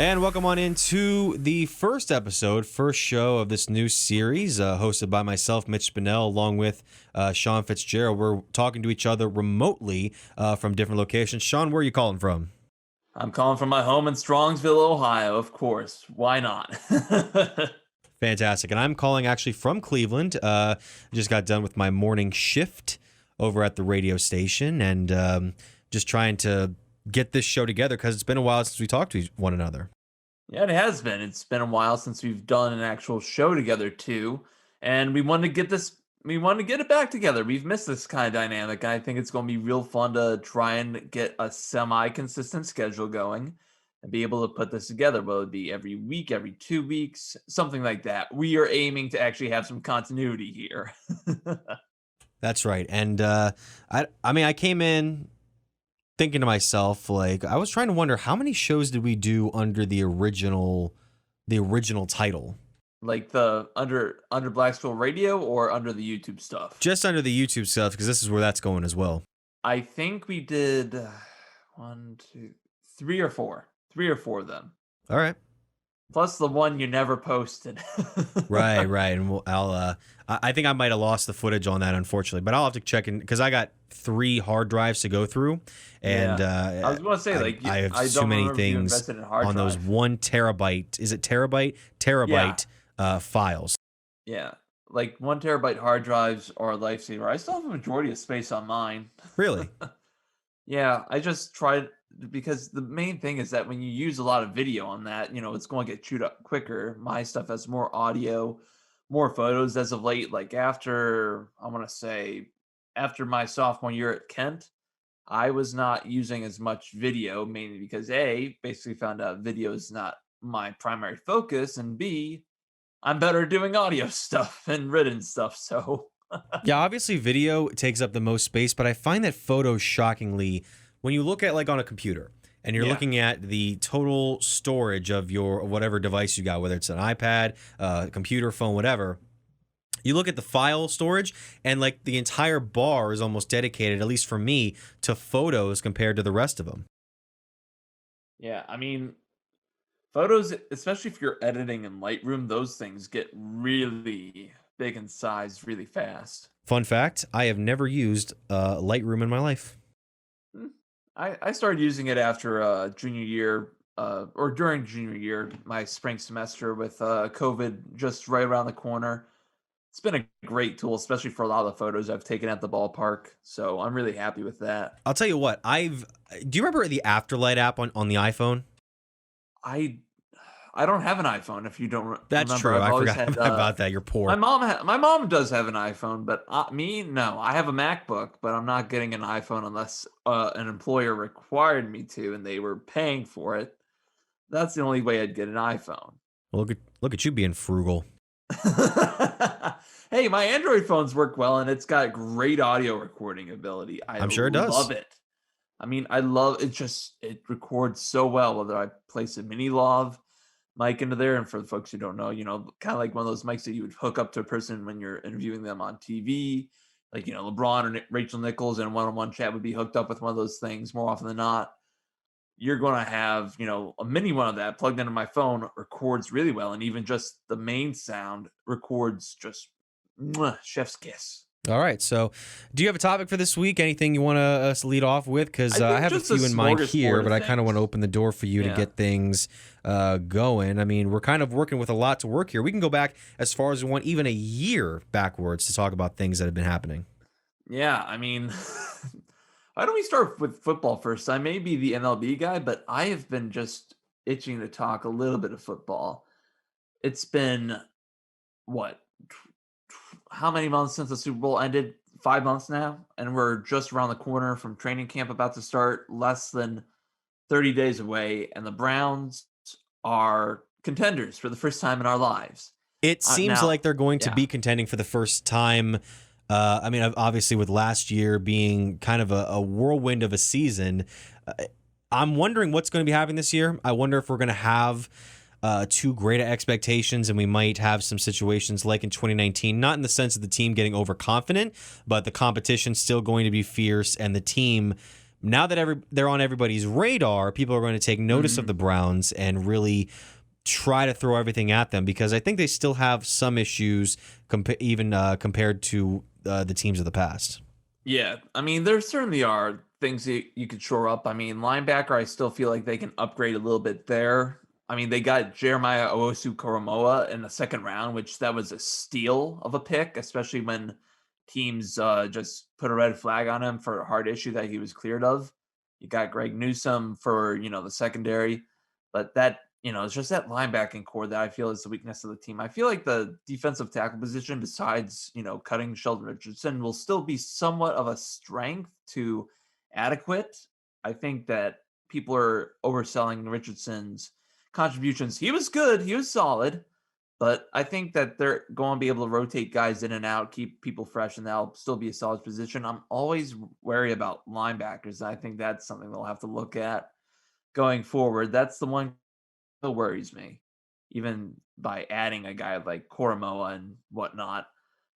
And welcome on into the first show of this new series, hosted by myself, Mitch Spinell, along with Sean Fitzgerald. We're talking to each other remotely from different locations. Sean, where are you calling from? I'm calling from my home in Strongsville, Ohio, of course. Why not? Fantastic. And I'm calling actually from Cleveland. Just got done with my morning shift over at the radio station and just trying to get this show together because it's been a while since we talked to one another. Yeah, it has been. It's been a while since we've done an actual show together too, and we wanted to get this. We wanted to get it back together. We've missed this kind of dynamic. I think it's going to be real fun to try and get a semi-consistent schedule going and be able to put this together. Whether it be every week, every 2 weeks, something like that. We are aiming to actually have some continuity here. That's right. And I came in thinking to myself, like, I was trying to wonder how many shows did we do under the original title? Like the under Black School Radio or under the YouTube stuff? Just under the YouTube stuff, because this is where that's going as well. I think we did 3 or 4. 3 or 4 of them. All right. Plus the one you never posted. Right. And I think I might have lost the footage on that, unfortunately, but I'll have to check in because I got 3 hard drives to go through, and I was going to say, I have too many things on those 1 terabyte. Is it terabyte? Terabyte files. Yeah, like 1 terabyte hard drives are a lifesaver. I still have a majority of space on mine. Really? Yeah, I just tried because the main thing is that when you use a lot of video on that, it's going to get chewed up quicker. My stuff has more audio, more photos as of late. Like after my sophomore year at Kent, I was not using as much video, mainly because basically found out video is not my primary focus, and B, I'm better at doing audio stuff and written stuff. So yeah, obviously video takes up the most space, but I find that photos shockingly, when you look at like on a computer and you're looking at the total storage of your whatever device you got, whether it's an iPad, computer, phone, whatever, you look at the file storage and like the entire bar is almost dedicated, at least for me, to photos compared to the rest of them. Yeah, I mean, photos, especially if you're editing in Lightroom, those things get really big in size really fast. Fun fact, I have never used Lightroom in my life. I started using it after junior year, or during junior year, my spring semester with COVID just right around the corner. It's been a great tool, especially for a lot of the photos I've taken at the ballpark. So I'm really happy with that. I'll tell you what, do you remember the Afterlight app on the iPhone? I don't have an iPhone. If you don't That's remember, true. I forgot about that. You're poor. My mom does have an iPhone, but me, no. I have a MacBook, but I'm not getting an iPhone unless an employer required me to, and they were paying for it. That's the only way I'd get an iPhone. Well, look at you being frugal. Hey, my Android phones work well, and it's got great audio recording ability. I'm sure it does. Love it. I mean, I love it. It records so well. Whether I place a mini lav mic into there, and for the folks who don't know, kind of like one of those mics that you would hook up to a person when you're interviewing them on TV, like LeBron or Rachel Nichols in a one-on-one chat would be hooked up with one of those things more often than not. You're going to have a mini one of that plugged into my phone, records really well, and even just the main sound records just chef's kiss. All right, so do you have a topic for this week? Anything you want us to lead off with? Because I have a few in mind here, but I kind of want to open the door for you to get things going. I mean, we're kind of working with a lot to work here. We can go back as far as we want, even a year backwards, to talk about things that have been happening. Yeah, I mean, why don't we start with football first? I may be the MLB guy, but I have been just itching to talk a little bit of football. It's been, how many months since the Super Bowl ended? 5 months now, and we're just around the corner from training camp about to start, less than 30 days away, and the Browns are contenders for the first time in our lives. It seems like they're going to be contending for the first time. I mean, obviously with last year being kind of a whirlwind of a season, I'm wondering what's going to be happening this year. I wonder if we're going to have too great expectations, and we might have some situations like in 2019, not in the sense of the team getting overconfident, but the competition's still going to be fierce, and the team now that they're on everybody's radar, people are going to take notice of the Browns and really try to throw everything at them, because I think they still have some issues compared to the teams of the past. Yeah, I mean, there certainly are things that you could shore up. I mean, linebacker, I still feel like they can upgrade a little bit there. I mean, they got Jeremiah Owusu-Koramoah in the second round, which that was a steal of a pick, especially when teams just put a red flag on him for a hard issue that he was cleared of. You got Greg Newsome for, the secondary, but that, it's just that linebacking core that I feel is the weakness of the team. I feel like the defensive tackle position, besides, cutting Sheldon Richardson, will still be somewhat of a strength to adequate. I think that people are overselling Richardson's contributions. He was good. He was solid. But I think that they're going to be able to rotate guys in and out, keep people fresh, and that'll still be a solid position. I'm always wary about linebackers. I think that's something they'll have to look at going forward. That's the one that worries me, even by adding a guy like Koromoa and whatnot.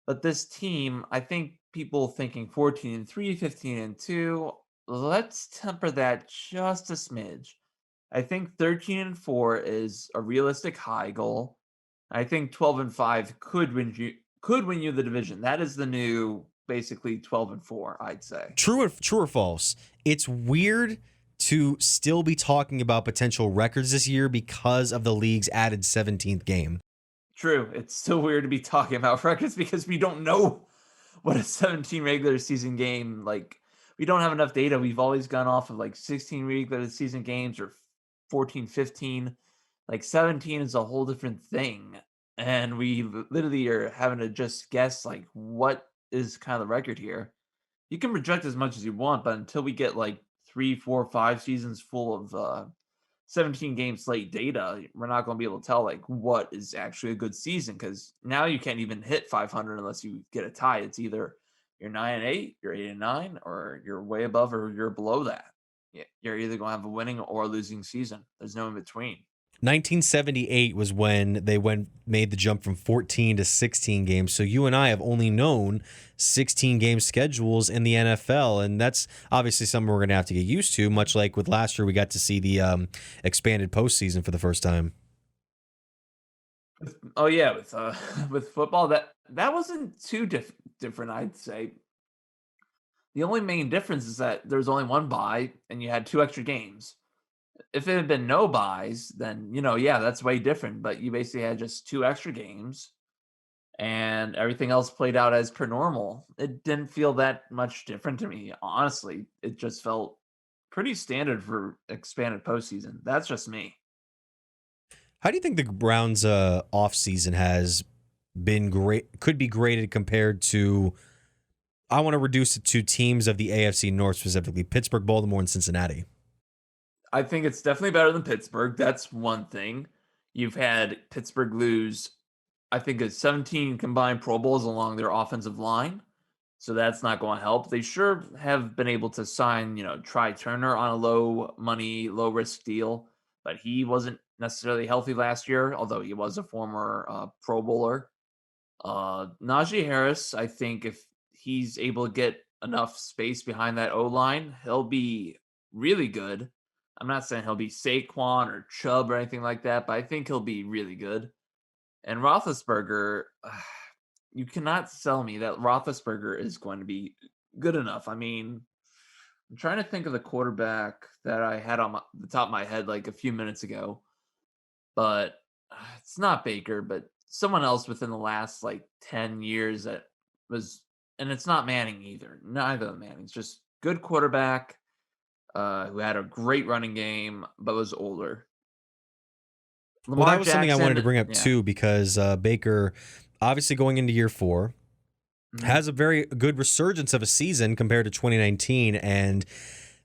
But this team, I think people thinking 14-3, 15-2, let's temper that just a smidge. I think 13-4 is a realistic high goal. I think 12-5 could win you the division. That is the new basically 12-4, I'd say. True or false? It's weird to still be talking about potential records this year because of the league's added 17th game. True. It's still weird to be talking about records because we don't know what a 17 regular season game, like, we don't have enough data. We've always gone off of like 16 regular season games or 14, 15. Like 17 is a whole different thing. And we literally are having to just guess like what is kind of the record here. You can project as much as you want, but until we get like 3, 4, 5 seasons full of 17 game slate data, we're not going to be able to tell like what is actually a good season, because now you can't even hit 500 unless you get a tie. It's either you're 9-8, you're 8-9, or you're way above or you're below that. You're either going to have a winning or a losing season. There's no in between. 1978 was when they made the jump from 14 to 16 games. So you and I have only known 16 game schedules in the NFL, and that's obviously something we're going to have to get used to. Much like with last year, we got to see the expanded postseason for the first time. Oh yeah, with football, that wasn't too different, I'd say. The only main difference is that there's only one bye, and you had 2 extra games. If it had been no buys, then, yeah, that's way different. But you basically had just 2 extra games and everything else played out as per normal. It didn't feel that much different to me, honestly. It just felt pretty standard for expanded postseason. That's just me. How do you think the Browns' offseason has been could be graded compared to, I want to reduce it to teams of the AFC North, specifically Pittsburgh, Baltimore, and Cincinnati? I think it's definitely better than Pittsburgh. That's one thing. You've had Pittsburgh lose, I think, 17 combined Pro Bowls along their offensive line. So that's not going to help. They sure have been able to sign, Try Turner on a low money, low risk deal, but he wasn't necessarily healthy last year, although he was a former Pro Bowler. Najee Harris, I think if he's able to get enough space behind that O-line, he'll be really good. I'm not saying he'll be Saquon or Chubb or anything like that, but I think he'll be really good. And Roethlisberger, you cannot sell me that Roethlisberger is going to be good enough. I mean, I'm trying to think of the quarterback that I had on the top of my head like a few minutes ago, but it's not Baker, but someone else within the last like 10 years that was, and it's not Manning either. Neither of Manning's, just good quarterback. Who had a great running game, but was older. Well, that was something I wanted to bring up too, because Baker, obviously going into year 4, has a very good resurgence of a season compared to 2019. And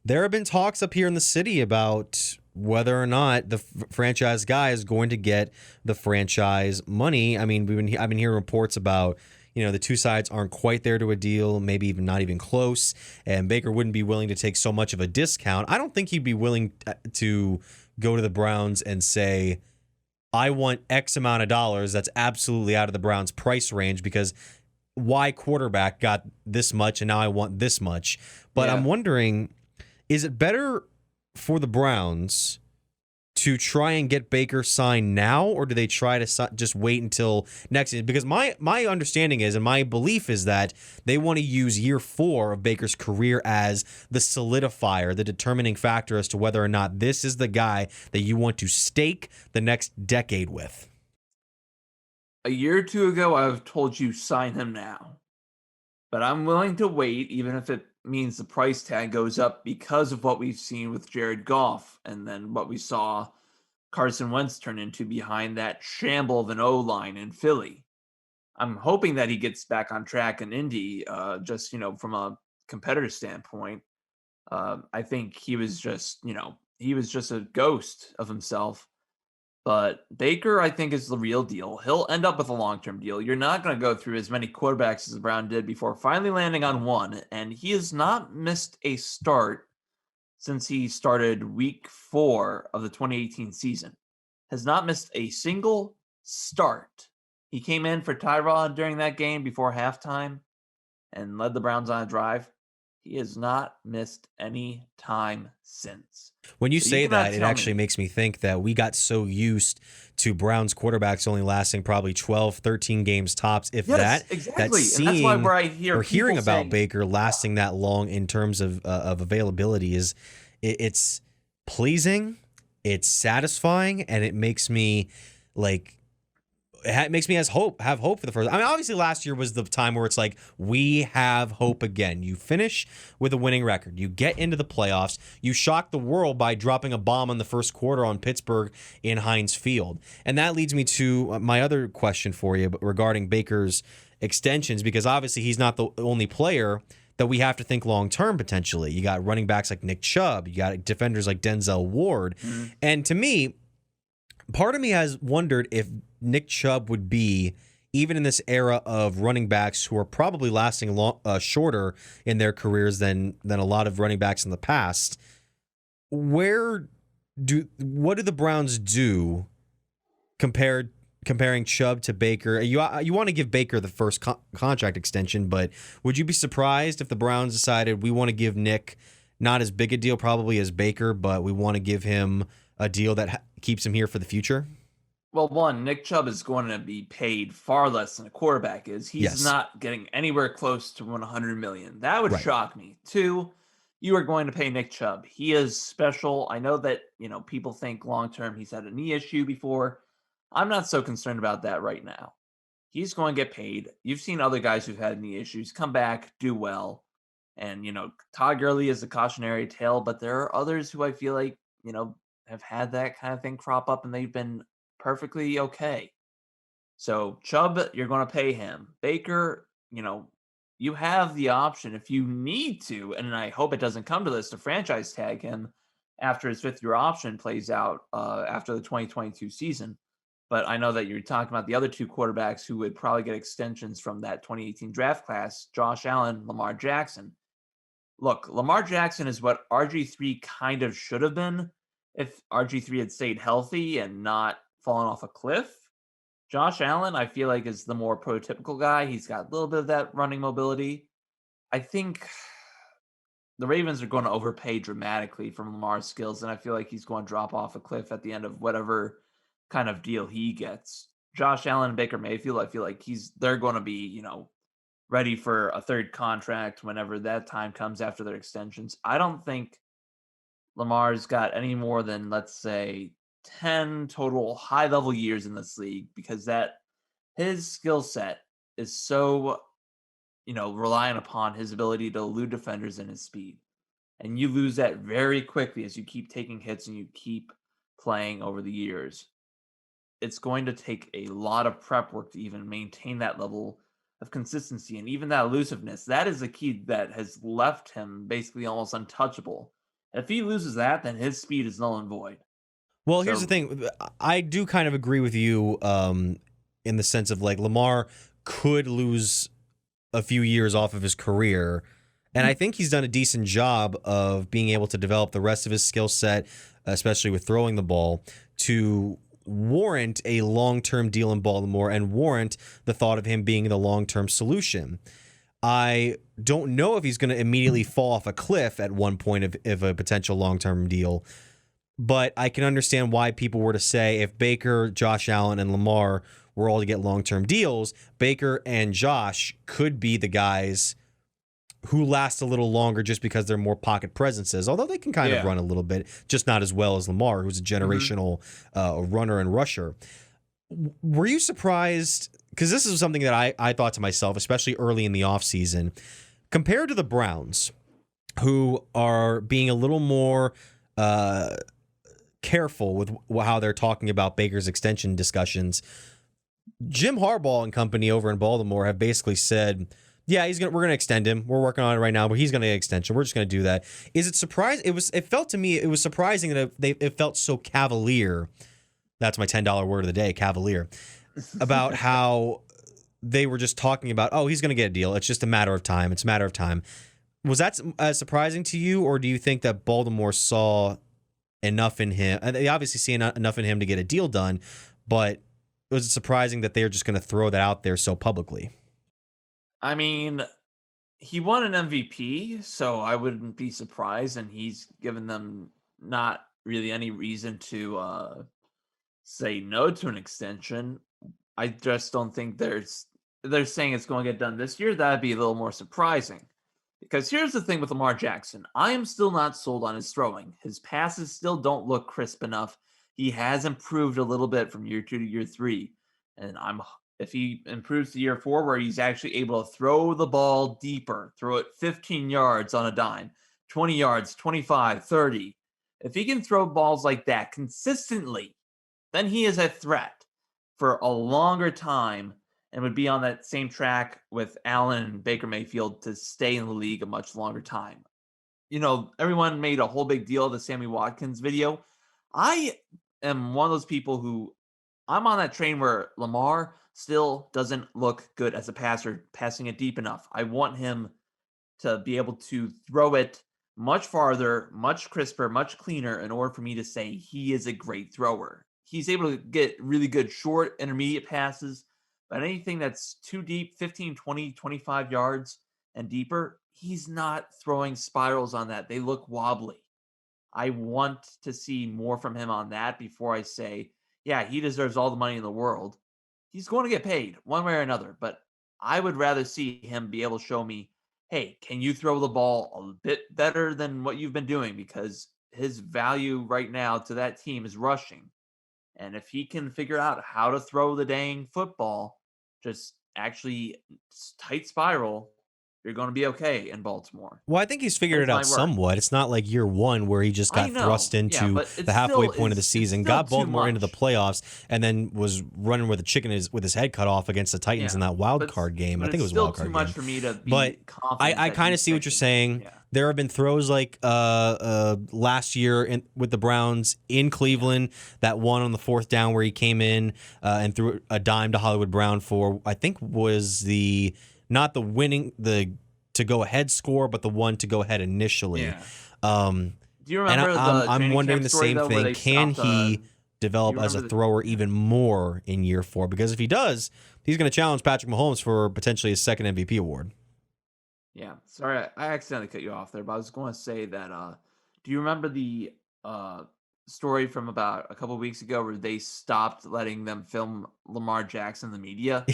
there have been talks up here in the city about whether or not the franchise guy is going to get the franchise money. I mean, I've been hearing reports about, the 2 sides aren't quite there to a deal, maybe even not even close, and Baker wouldn't be willing to take so much of a discount. I don't think he'd be willing to go to the Browns and say, I want X amount of dollars. That's absolutely out of the Browns' price range, because Y quarterback got this much and now I want this much. But yeah. I'm wondering Is it better for the Browns to try and get Baker signed now, or do they try to just wait until next season? Because my understanding is, and my belief is, that they want to use year 4 of Baker's career as the solidifier, the determining factor as to whether or not this is the guy that you want to stake the next decade with. A year or two ago, I have told you sign him now. But I'm willing to wait, even if it means the price tag goes up because of what we've seen with Jared Goff and then what we saw Carson Wentz turn into behind that shamble of an O-line in Philly. I'm hoping that he gets back on track in Indy, just, from a competitor standpoint. I think he was just a ghost of himself. But Baker, I think, is the real deal. He'll end up with a long-term deal. You're not going to go through as many quarterbacks as Brown did before finally landing on one. And he has not missed a start since he started week 4 of the 2018 season. Has not missed a single start. He came in for Tyrod during that game before halftime and led the Browns on a drive. He has not missed any time since. When you say that, it actually makes me think that we got so used to Browns quarterbacks only lasting probably 12, 13 games tops, if that. Exactly. That seeing and that's why where hearing about saying, Baker lasting that long in terms of availability is it's pleasing, it's satisfying, and it makes me have hope for the first. I mean, obviously last year was the time where it's like, we have hope again. You finish with a winning record. You get into the playoffs. You shock the world by dropping a bomb in the first quarter on Pittsburgh in Heinz Field. And that leads me to my other question for you regarding Baker's extensions, because obviously he's not the only player that we have to think long-term potentially. You got running backs like Nick Chubb. You got defenders like Denzel Ward. Mm-hmm. And to me, part of me has wondered if Nick Chubb would be, even in this era of running backs who are probably lasting shorter in their careers than a lot of running backs in the past, what do the Browns do comparing Chubb to Baker? You want to give Baker the first contract extension, but would you be surprised if the Browns decided we want to give Nick not as big a deal probably as Baker, but we want to give him a deal that keeps him here for the future? Well, one, Nick Chubb is going to be paid far less than a quarterback is. He's not getting anywhere close to $100 million. That would shock me. 2, you are going to pay Nick Chubb. He is special. I know that, people think long-term he's had a knee issue before. I'm not so concerned about that right now. He's going to get paid. You've seen other guys who've had knee issues come back, do well. And, Todd Gurley is a cautionary tale, but there are others who I feel like, have had that kind of thing crop up and they've been perfectly okay. So Chubb, you're going to pay him. Baker, you have the option if you need to, and I hope it doesn't come to this, to franchise tag him after his 5th-year option plays out after the 2022 season. But I know that you're talking about the other 2 quarterbacks who would probably get extensions from that 2018 draft class, Josh Allen, Lamar Jackson. Look, Lamar Jackson is what RG3 kind of should have been if RG3 had stayed healthy and not fallen off a cliff. Josh Allen, I feel like, is the more prototypical guy. He's got a little bit of that running mobility. I think the Ravens are going to overpay dramatically from Lamar's skills, and I feel like he's going to drop off a cliff at the end of whatever kind of deal he gets. Josh Allen and Baker Mayfield, I feel like they're going to be, ready for a 3rd contract whenever that time comes after their extensions. I don't think Lamar's got any more than, let's say, 10 total high-level years in this league, because his skill set is so, reliant upon his ability to elude defenders and his speed. And you lose that very quickly as you keep taking hits and you keep playing over the years. It's going to take a lot of prep work to even maintain that level of consistency and even that elusiveness. That is the key that has left him basically almost untouchable. If he loses that, then his speed is null and void. Well, here's the thing. I do kind of agree with you in the sense of, like, Lamar could lose a few years off of his career, and I think he's done a decent job of being able to develop the rest of his skill set, especially with throwing the ball, to warrant a long-term deal in Baltimore and warrant the thought of him being the long-term solution. I don't know if he's going to immediately fall off a cliff at one point of a potential long-term deal, but I can understand why people were to say if Baker, Josh Allen, and Lamar were all to get long-term deals, Baker and Josh could be the guys who last a little longer just because they're more pocket presences, although they can kind of run a little bit, just not as well as Lamar, who's a generational runner and rusher. Were you surprised? Because this is something that I thought to myself, especially early in the offseason, compared to the Browns, who are being a little more careful with how they're talking about Baker's extension discussions. Jim Harbaugh and company over in Baltimore have basically said, yeah, we're going to extend him. We're working on it right now, but he's going to get an extension. We're just going to do that. Is it surprising? It felt to me, it was surprising that it felt so cavalier. That's my $10 word of the day, cavalier, about how they were just talking about, oh, he's going to get a deal. It's just a matter of time. It's a matter of time. Was that surprising to you, or do you think that Baltimore saw enough in him? They obviously see enough in him to get a deal done, but was it surprising that they're just going to throw that out there so publicly? I mean, he won an MVP, so I wouldn't be surprised, and he's given them not really any reason to say no to an extension. I just don't think they're saying it's going to get done this year. That'd be a little more surprising. Because here's the thing with Lamar Jackson. I am still not sold on his throwing. His passes still don't look crisp enough. He has improved a little bit from year 2 to year 3. And if he improves to year 4, where he's actually able to throw the ball deeper, throw it 15 yards on a dime, 20 yards, 25, 30. If he can throw balls like that consistently, then he is a threat for a longer time and would be on that same track with Allen and Baker Mayfield to stay in the league a much longer time. You know, everyone made a whole big deal of the Sammy Watkins video. I am one of those people who I'm on that train where Lamar still doesn't look good as a passer, passing it deep enough. I want him to be able to throw it much farther, much crisper, much cleaner in order for me to say he is a great thrower. He's able to get really good short, intermediate passes, but anything that's too deep, 15, 20, 25 yards and deeper, he's not throwing spirals on that. They look wobbly. I want to see more from him on that before I say, yeah, he deserves all the money in the world. He's going to get paid one way or another, but I would rather see him be able to show me, hey, can you throw the ball a bit better than what you've been doing? Because his value right now to that team is rushing. And if he can figure out how to throw the dang football, just actually tight spiral, you're going to be okay in Baltimore. Well, I think he's figured it out somewhat. It's not like year 1 where he just got thrust into the halfway point of the season, got Baltimore into the playoffs, and then was running with a chicken with his head cut off against the Titans in that wild card game. I think it was a wild card game. It's still too much for me to be confident. I kind of see what you're saying. Yeah. There have been throws like last year with the Browns in Cleveland, that one on the 4th down where he came in and threw a dime to Hollywood Brown for, I think was not the winning, the to go ahead score, but the one to go ahead initially. Yeah. Do you remember I'm wondering the same thing. Can he develop as a thrower even more in year 4? Because if he does, he's going to challenge Patrick Mahomes for potentially his 2nd MVP award. Yeah, sorry, I accidentally cut you off there, but I was going to say that, do you remember the story from about a couple of weeks ago where they stopped letting them film Lamar Jackson in the media?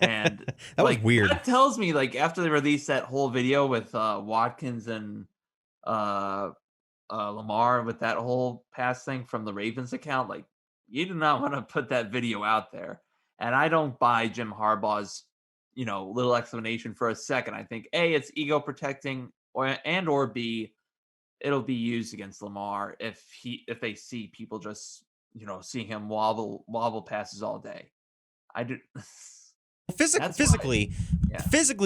And that was weird. That tells me, after they released that whole video with Watkins and Lamar with that whole pass thing from the Ravens account, you do not want to put that video out there. And I don't buy Jim Harbaugh's little explanation for a second. I think A, it's ego protecting, or B, it'll be used against Lamar if they see people just seeing him wobble passes all day. I do. Physically,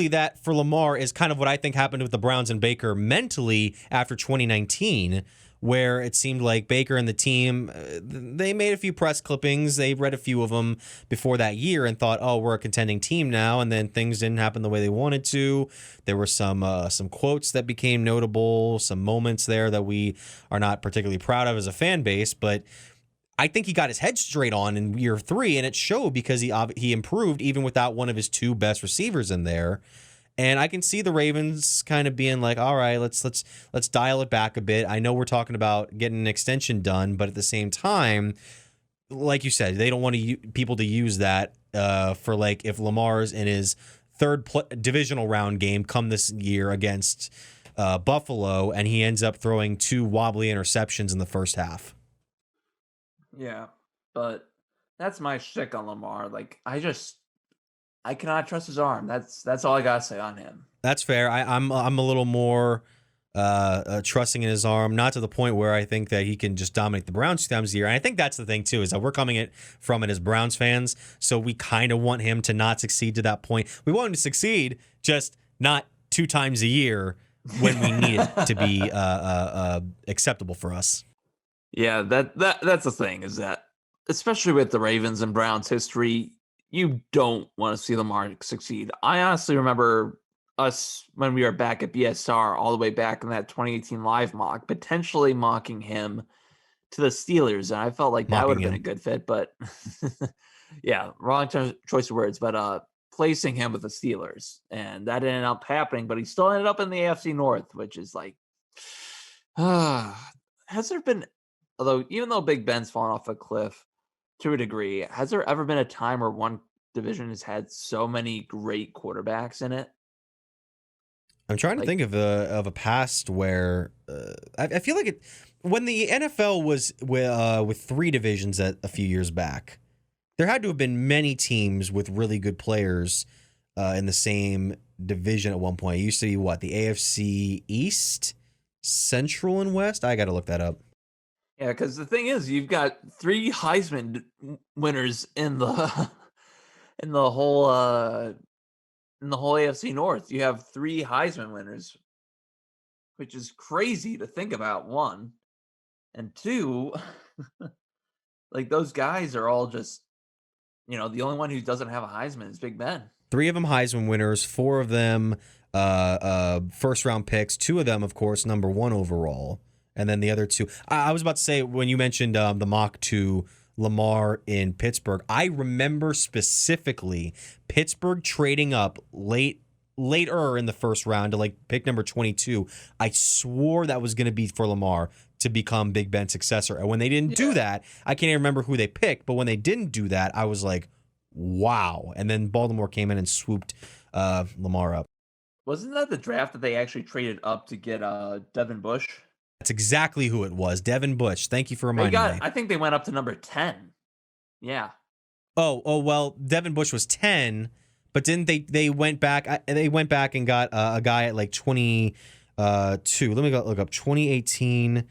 that for Lamar is kind of what I think happened with the Browns and Baker mentally after 2019. Where it seemed like Baker and the team, they made a few press clippings. They read a few of them before that year and thought, oh, we're a contending team now. And then things didn't happen the way they wanted to. There were some quotes that became notable, some moments there that we are not particularly proud of as a fan base. But I think he got his head straight on in year 3, and it showed because he improved even without one of his 2 best receivers in there. And I can see the Ravens kind of being like, all right, let's dial it back a bit. I know we're talking about getting an extension done, but at the same time, like you said, they don't want people to use that for like if Lamar's in his third divisional round game come this year against Buffalo, and he ends up throwing 2 wobbly interceptions in the first half. Yeah, but that's my shtick on Lamar. Like, I cannot trust his arm. That's all I gotta say on him. That's fair. I'm a little more trusting in his arm, not to the point where I think that he can just dominate the Browns 2 times a year. And I think that's the thing too, is that we're coming from it as Browns fans, so we kind of want him to not succeed to that point. We want him to succeed, just not 2 times a year when we need it to be acceptable for us. Yeah, that's the thing, is that especially with the Ravens and Browns history, you don't want to see Lamar succeed. I honestly remember us when we were back at BSR all the way back in that 2018 live mock, potentially mocking him to the Steelers, and I felt like that would have been a good fit, but yeah, wrong choice of words, but placing him with the Steelers, and that ended up happening, but he still ended up in the AFC North, which is like, has there been, although even though Big Ben's fallen off a cliff to a degree, has there ever been a time where one division has had so many great quarterbacks in it? I'm trying to think of a past where I feel like when the NFL was with 3 divisions a few years back, there had to have been many teams with really good players in the same division at one point. It used to be what, the AFC East, Central, and West? I got to look that up. Yeah, because the thing is, you've got 3 Heisman winners in the in the whole AFC North. You have 3 Heisman winners, which is crazy to think about. 1 and 2, like those guys are all just, the only one who doesn't have a Heisman is Big Ben. 3 of them Heisman winners, 4 of them first round picks, 2 of them, of course, number 1 overall. And then the other 2, I was about to say, when you mentioned the mock to Lamar in Pittsburgh, I remember specifically Pittsburgh trading up later in the first round to like pick number 22. I swore that was going to be for Lamar to become Big Ben's successor. And when they didn't do that, I can't even remember who they picked, but when they didn't do that, I was like, wow. And then Baltimore came in and swooped Lamar up. Wasn't that the draft that they actually traded up to get Devin Bush? That's exactly who it was. Devin Bush. Thank you for reminding me. I think they went up to number 10. Yeah. Oh, well, Devin Bush was 10, but didn't they went back? They went back and got a guy at like 22. Let me go look up 2018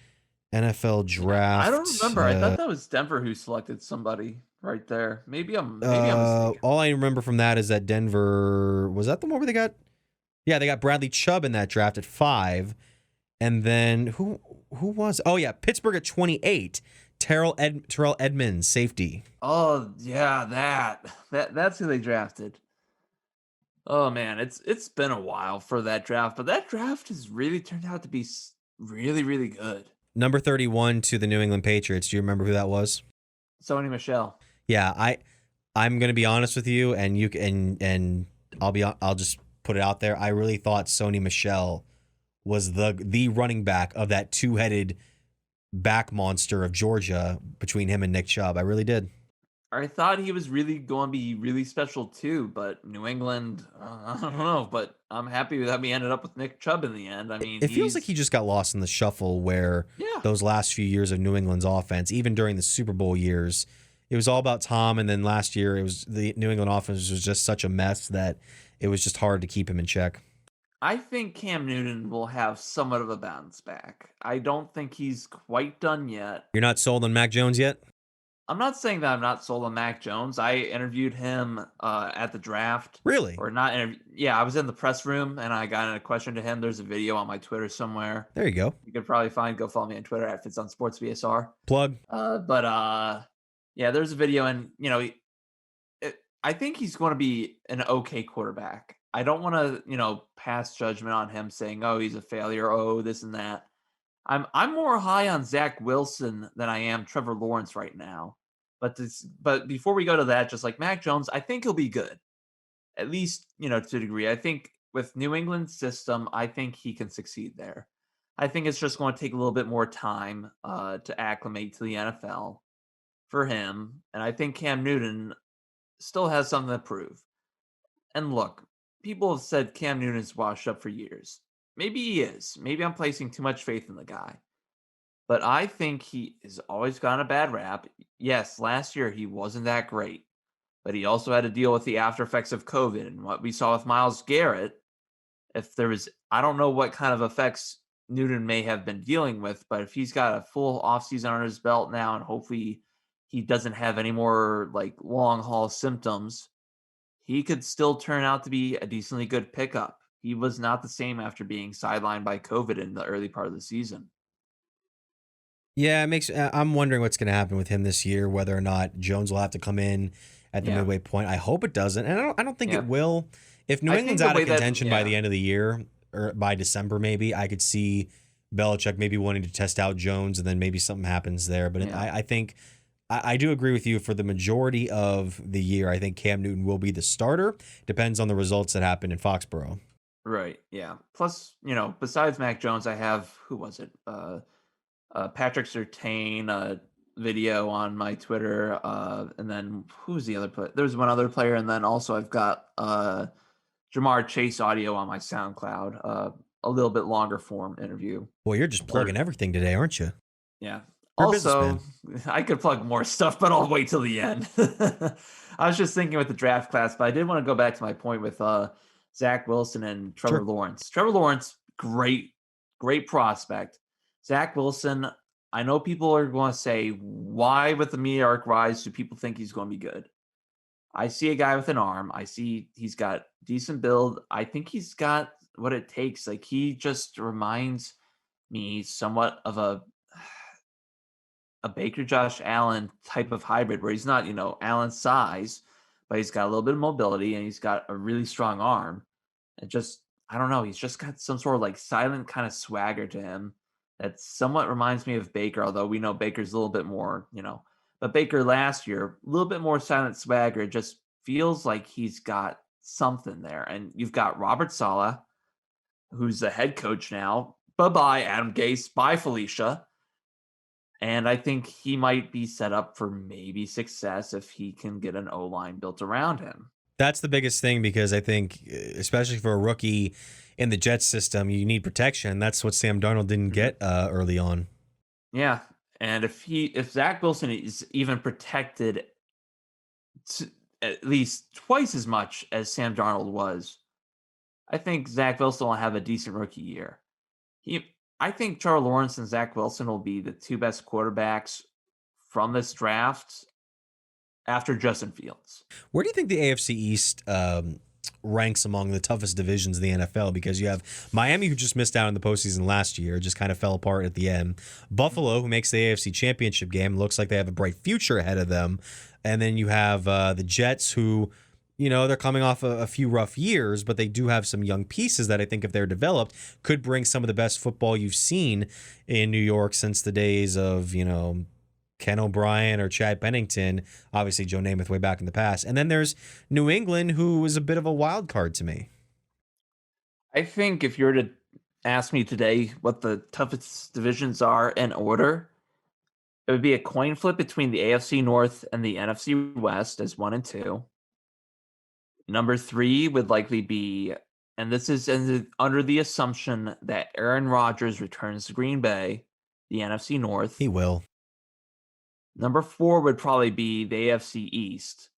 NFL draft. I don't remember. I thought that was Denver who selected somebody right there. Maybe I'm mistaken. All I remember from that is that Denver, was that the one where they got? Yeah, they got Bradley Chubb in that draft at 5. And then who was? Oh yeah, Pittsburgh at 28. Terrell Edmonds, safety. Oh yeah, that's who they drafted. Oh man, it's been a while for that draft, but that draft has really turned out to be really, really good. Number 31 to the New England Patriots. Do you remember who that was? Sony Michel. Yeah, I'm gonna be honest with you, and you and I'll just put it out there. I really thought Sony Michel was the running back of that 2-headed back monster of Georgia between him and Nick Chubb. I really did. I thought he was really going to be really special too, but New England, I don't know, but I'm happy that we ended up with Nick Chubb in the end. I mean, it feels like he just got lost in the shuffle where those last few years of New England's offense, even during the Super Bowl years, it was all about Tom, and then last year it was the New England offense was just such a mess that it was just hard to keep him in check. I think Cam Newton will have somewhat of a bounce back. I don't think he's quite done yet. You're not sold on Mac Jones yet? I'm not saying that I'm not sold on Mac Jones. I interviewed him at the draft. Really? Or not interview. Yeah, I was in the press room and I got in a question to him. There's a video on my Twitter somewhere. There you go. You could probably go follow me on Twitter at FitzOnSportsBSR. Plug. Yeah, there's a video, and I think he's going to be an okay quarterback. I don't want to, pass judgment on him saying, "Oh, he's a failure. Oh, this and that." I'm more high on Zach Wilson than I am Trevor Lawrence right now. But before we go to that, just like Mac Jones, I think he'll be good, at least to a degree. I think with New England's system, I think he can succeed there. I think it's just going to take a little bit more time to acclimate to the NFL for him. And I think Cam Newton still has something to prove. And look, people have said Cam Newton's washed up for years. Maybe he is. Maybe I'm placing too much faith in the guy. But I think he has always gotten a bad rap. Yes, last year he wasn't that great, but he also had to deal with the after effects of COVID and what we saw with Miles Garrett. If there was, I don't know what kind of effects Newton may have been dealing with, but if he's got a full offseason under his belt now, and hopefully he doesn't have any more like long haul symptoms, he could still turn out to be a decently good pickup. He was not the same after being sidelined by COVID in the early part of the season. Yeah, it makes. I'm wondering what's going to happen with him this year. Whether or not Jones will have to come in at the Yeah. midway point. I hope it doesn't, and I don't think it Yeah. will. If New I England's think the out of way that, contention by yeah. the end of the year or by December, maybe I could see Belichick maybe wanting to test out Jones, and then maybe something happens there. But Yeah. I think I do agree with you for the majority of the year. I think Cam Newton will be the starter. Depends on the results that happen in Foxborough. Right. Yeah. Plus, besides Mac Jones, I have who was it? Patrick Surtain video on my Twitter, and then who's the other player? There's one other player, and then also I've got Jamar Chase audio on my SoundCloud. A little bit longer form interview. Boy, you're just Or plugging everything today, aren't you? yeah. You're a Also, businessman. I could plug more stuff, but I'll wait till the end. I was just thinking with the draft class, but I did want to go back to my point with Zach Wilson and Trevor Sure. Lawrence. Trevor Lawrence, great prospect. Zach Wilson, I know people are going to say, why with the meteoric rise do people think he's going to be good? I see a guy with an arm. I see he's got decent build. I think he's got what it takes. Like he just reminds me somewhat of a Baker Josh Allen type of hybrid where he's not, Allen's size, but he's got a little bit of mobility and he's got a really strong arm. And just, I don't know, he's just got some sort of like silent kind of swagger to him that somewhat reminds me of Baker, although we know Baker's a little bit more, but Baker last year, a little bit more silent swagger. It just feels like he's got something there. And you've got Robert Saleh, who's the head coach now. Bye-bye, Adam Gase. Bye, Felicia. And I think he might be set up for maybe success if he can get an O-line built around him. That's the biggest thing because I think, especially for a rookie in the Jets system, you need protection. That's what Sam Darnold didn't get early on. Yeah, and if Zach Wilson is even protected at least twice as much as Sam Darnold was, I think Zach Wilson will have a decent rookie year. I think Trevor Lawrence and Zach Wilson will be the two best quarterbacks from this draft after Justin Fields. Where do you think the AFC East ranks among the toughest divisions in the NFL? Because you have Miami, who just missed out in the postseason last year, just kind of fell apart at the end. Buffalo, who makes the AFC Championship game, looks like they have a bright future ahead of them. And then you have the Jets, who, they're coming off a few rough years, but they do have some young pieces that I think, if they're developed, could bring some of the best football you've seen in New York since the days of, Ken O'Brien or Chad Pennington, obviously Joe Namath way back in the past. And then there's New England, who is a bit of a wild card to me. I think if you were to ask me today what the toughest divisions are in order, it would be a coin flip between the AFC North and the NFC West as 1 and 2. Number 3 would likely be, and this is under the assumption that Aaron Rodgers returns to Green Bay, the NFC North. He will. Number 4 would probably be the AFC East,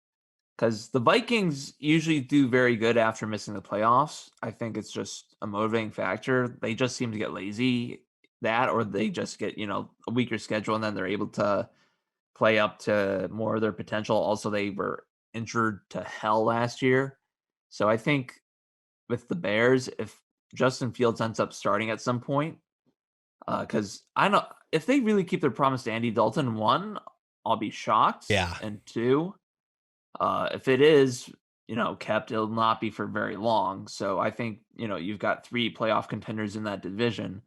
because the Vikings usually do very good after missing the playoffs. I think it's just a motivating factor. They just seem to get lazy, or they just get, a weaker schedule, and then they're able to play up to more of their potential. Also, they were injured to hell last year. So I think with the Bears, if Justin Fields ends up starting at some point, because I know if they really keep their promise to Andy Dalton, 1, I'll be shocked. Yeah. And 2, if it is, kept, it'll not be for very long. So I think, you've got 3 playoff contenders in that division.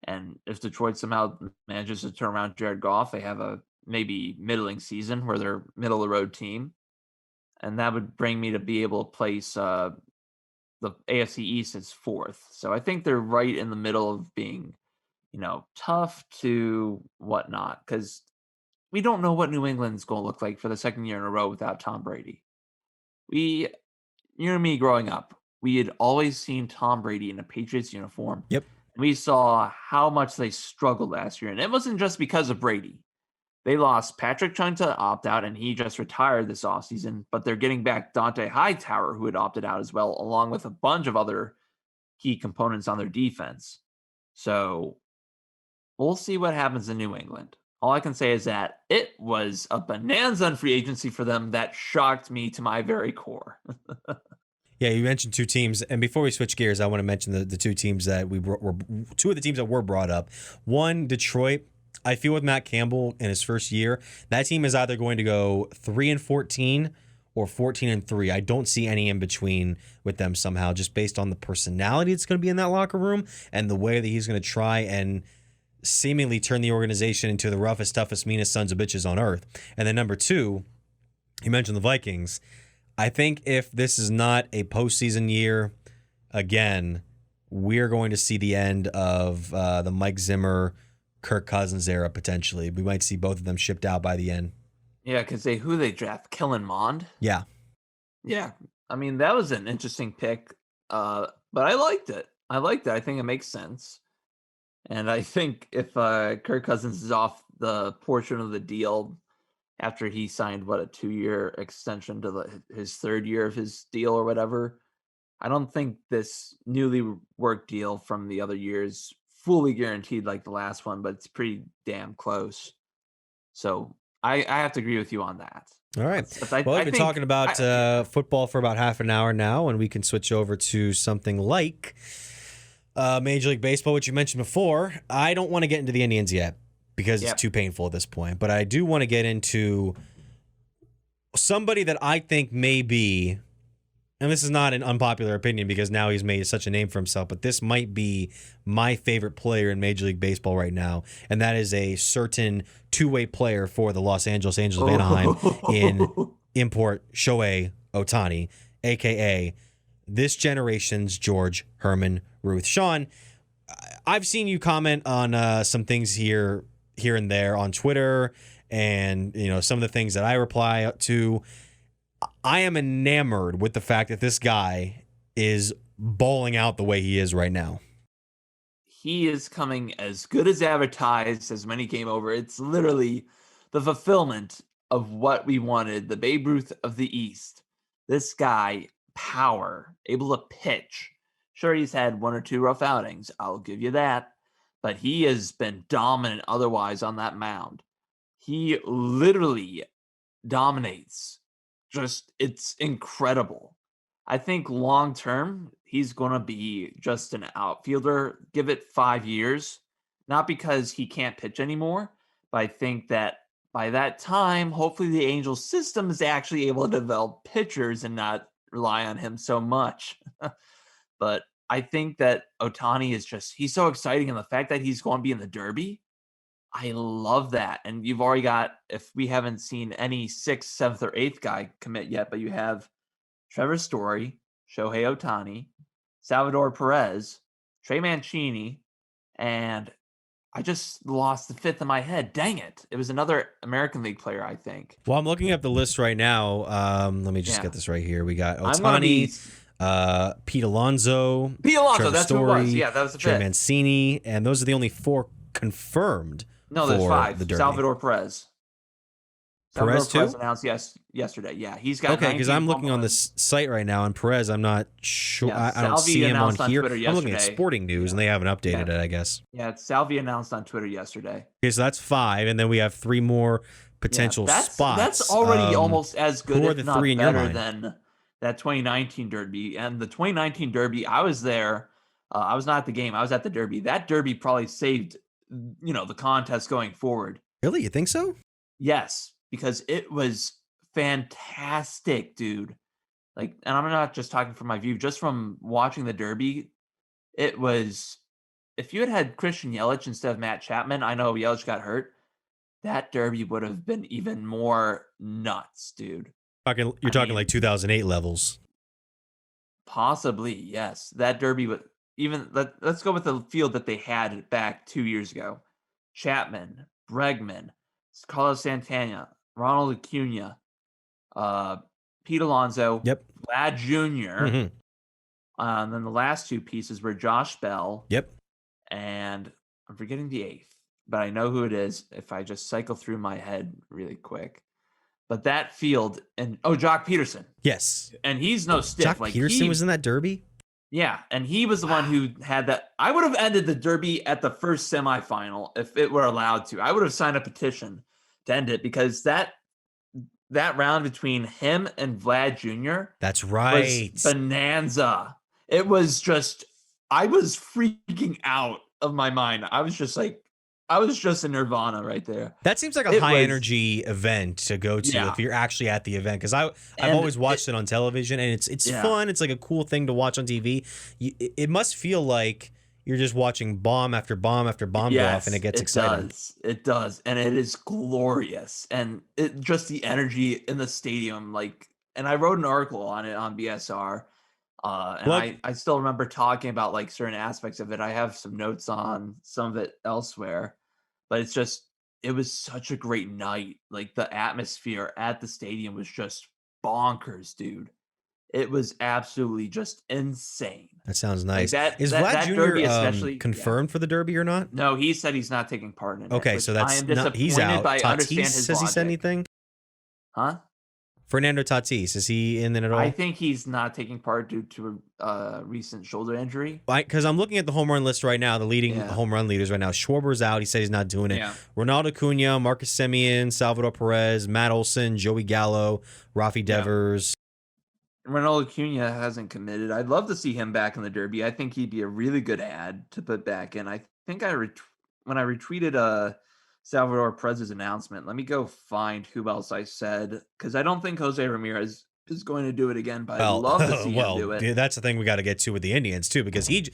And if Detroit somehow manages to turn around Jared Goff, they have a maybe middling season where they're middle of the road team. And that would bring me to be able to place the the AFC East is 4th. So I think they're right in the middle of being, tough to whatnot, because we don't know what New England's going to look like for the second year in a row without Tom Brady. We, you and me growing up, we had always seen Tom Brady in a Patriots uniform. Yep. We saw how much they struggled last year. And it wasn't just because of Brady. They lost Patrick Chung to opt out, and he just retired this offseason. But they're getting back Dante Hightower, who had opted out as well, along with a bunch of other key components on their defense. So we'll see what happens in New England. All I can say is that it was a bonanza in free agency for them that shocked me to my very core. Yeah, you mentioned two teams, and before we switch gears, I want to mention the two teams that were two of the teams that were brought up. One, Detroit. I feel with Matt Campbell in his first year, that team is either going to go 3-14 or 14-3. I don't see any in between with them somehow, just based on the personality that's going to be in that locker room and the way that he's going to try and seemingly turn the organization into the roughest, toughest, meanest sons of bitches on earth. And then number two, you mentioned the Vikings. I think if this is not a postseason year, again, we're going to see the end of the Mike Zimmer, Kirk Cousins era potentially. We might see both of them shipped out by the end. Yeah, because who they draft? Kellen Mond? Yeah. Yeah. I mean, that was an interesting pick, but I liked it. I think it makes sense. And I think if Kirk Cousins is off the portion of the deal after he signed, a 2-year extension to his third year of his deal or whatever, I don't think this newly worked deal from the other years fully guaranteed like the last one, but it's pretty damn close. So I have to agree with you on that. All right. Well, we've been talking about football for about half an hour now, and we can switch over to something like Major League Baseball, which you mentioned before. I don't want to get into the Indians yet because it's too painful at this point, but I do want to get into somebody that I think may be, and this is not an unpopular opinion because now he's made such a name for himself, but this might be my favorite player in Major League Baseball right now, and that is a certain two-way player for the Los Angeles Angels of Anaheim in import Shohei Ohtani, a.k.a. this generation's George Herman Ruth. Sean, I've seen you comment on some things here and there on Twitter, and some of the things that I reply to. I am enamored with the fact that this guy is balling out the way he is right now. He is coming as good as advertised as when he came over. It's literally the fulfillment of what we wanted, the Babe Ruth of the East. This guy, power, able to pitch. Sure, he's had one or two rough outings. I'll give you that. But he has been dominant otherwise on that mound. He literally dominates. It's incredible. I think long term, he's going to be just an outfielder. Give it 5 years. Not because he can't pitch anymore, but I think that by that time, hopefully the Angels system is actually able to develop pitchers and not rely on him so much. But I think that Ohtani he's so exciting. And the fact that he's going to be in the Derby, I love that. And you've already got, if we haven't seen any 6th, 7th, or 8th guy commit yet, but you have Trevor Story, Shohei Ohtani, Salvador Perez, Trey Mancini, and I just lost the 5th in my head. Dang it. It was another American League player, I think. Well, I'm looking up the list right now. Let me just get this right here. We got Ohtani, Pete Alonso, Trevor that's Story, who it was. Yeah, that was the Trey 5th. Mancini, and those are the only 4 confirmed. No, there's 5. The Derby. Salvador Perez. Perez too? Announced yesterday. Yeah, he's got. Okay, because I'm looking on this site right now, and Perez, I'm not sure. Yeah, I don't see him on here. I'm looking at Sporting News, and they haven't updated it, I guess. Yeah, Salvi announced on Twitter yesterday. Okay, so that's 5, and then we have 3 more potential spots. That's already almost as good, who are if the not 3 in your better mind? than that 2019 Derby. And the 2019 Derby, I was there. I was not at the game. I was at the Derby. That Derby probably saved, the contest going forward. Really? You think so? Yes, because it was fantastic, dude. And I'm not just talking from my view, just from watching the Derby, it was, if you had Christian Yelich instead of Matt Chapman, I know Yelich got hurt, that Derby would have been even more nuts, dude. You're talking like 2008 levels. Possibly, yes. That Derby, but even let's go with the field that they had back 2 years ago. Chapman, Bregman, Carlos Santana, Ronald Acuna, uh, Pete Alonso, Yep. Vlad Jr. Hmm. And then the last two pieces were Josh Bell, Yep. and I'm forgetting the eighth, but I know who it is if I just cycle through my head really quick. But that field and Jock Peterson, Yes. and he's no stiff. Jock Like Peterson was in that Derby? yeah, and he was the one who had that. I would have ended the Derby at the first semifinal if it were allowed to. I would have signed a petition to end it because that round between him and Vlad Jr. That's was right. bonanza. It was just, I was freaking out of my mind. I was just like, I was just in nirvana right there. That seems like a high energy event to go to if you're actually at the event. Because I've always watched it on television, and it's fun. It's like a cool thing to watch on TV. It must feel like you're just watching bomb after bomb after bomb go off, and it gets exciting. It does, and it is glorious, and it just the energy in the stadium. Like, and I wrote an article on it on BSR. And I still remember talking about like certain aspects of it. I have some notes on some of it elsewhere, but it was such a great night. Like the atmosphere at the stadium was just bonkers, dude. It was absolutely just insane. That sounds nice. Like Is Vlad that Jr. Derby especially confirmed for the Derby or not? No, he said he's not taking part in it. Okay, so that's I am disappointed, he's out. but I understand Tatis, his has he logic. said anything? Huh? Fernando Tatis, is he in it at all? I think he's not taking part due to a recent shoulder injury. Because I'm looking at the home run list right now, the leading home run leaders right now. Schwarber's out. He said he's not doing it. Yeah. Ronaldo Acuna, Marcus Semien, Salvador Perez, Matt Olson, Joey Gallo, Rafi Devers. Ronaldo Acuna hasn't committed. I'd love to see him back in the Derby. I think he'd be a really good ad to put back in. I think when I retweeted Salvador Perez's announcement, let me go find who else I said, because I don't think Jose Ramirez is going to do it again, but I'd love to see him do it. Dude, that's the thing we got to get to with the Indians too, because he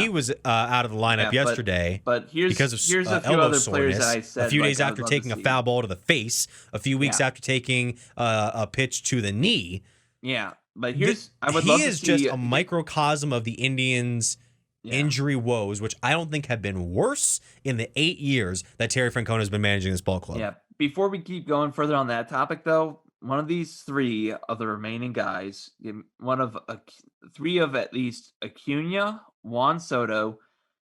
was out of the lineup yesterday. But here's a few other players that I said. A few days after taking a foul ball to the face, a few weeks after taking a pitch to the knee. Yeah, but he is just a microcosm of the Indians' injury woes, which I don't think have been worse in the 8 years that Terry Francona has been managing this ball club. Yeah. Before we keep going further on that topic, though, one of these three of the remaining guys, three of at least Acuna, Juan Soto,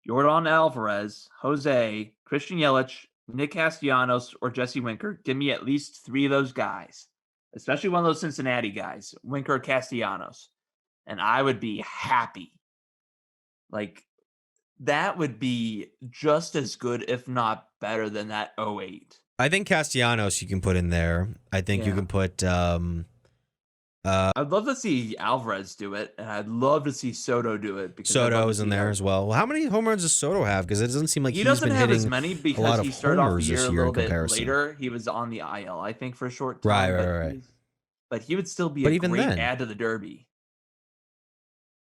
Yordan Alvarez, Jose, Christian Yelich, Nick Castellanos, or Jesse Winker. Give me at least three of those guys, especially one of those Cincinnati guys, Winker or Castellanos, and I would be happy. Like, that would be just as good, if not better, than that 08. I think Castellanos you can put in there. I think you can put... I'd love to see Alvarez do it, and I'd love to see Soto do it. Because Soto's in there as well. Well, how many home runs does Soto have? Because it doesn't seem like he doesn't been have hitting as many because he started off the year a little bit later. He was on the IL, I think, for a short time. Right. But he would still be a great add to the Derby.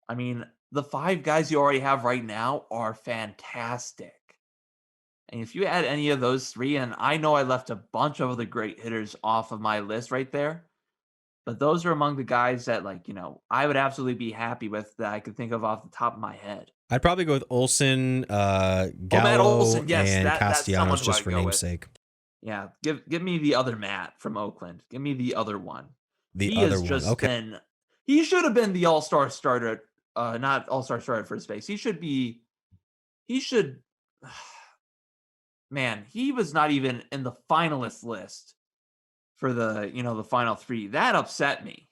I mean, the five guys you already have right now are fantastic. And if you add any of those three, and I know I left a bunch of other great hitters off of my list right there, but those are among the guys that, like, I would absolutely be happy with that I could think of off the top of my head. I'd probably go with Olson, Gallo, and Castellanos just for namesake. Yeah, give me the other Matt from Oakland. Give me the other one. He should have been the all-star starter, not all-star starter for space. Man, he was not even in the finalist list for the final three. That upset me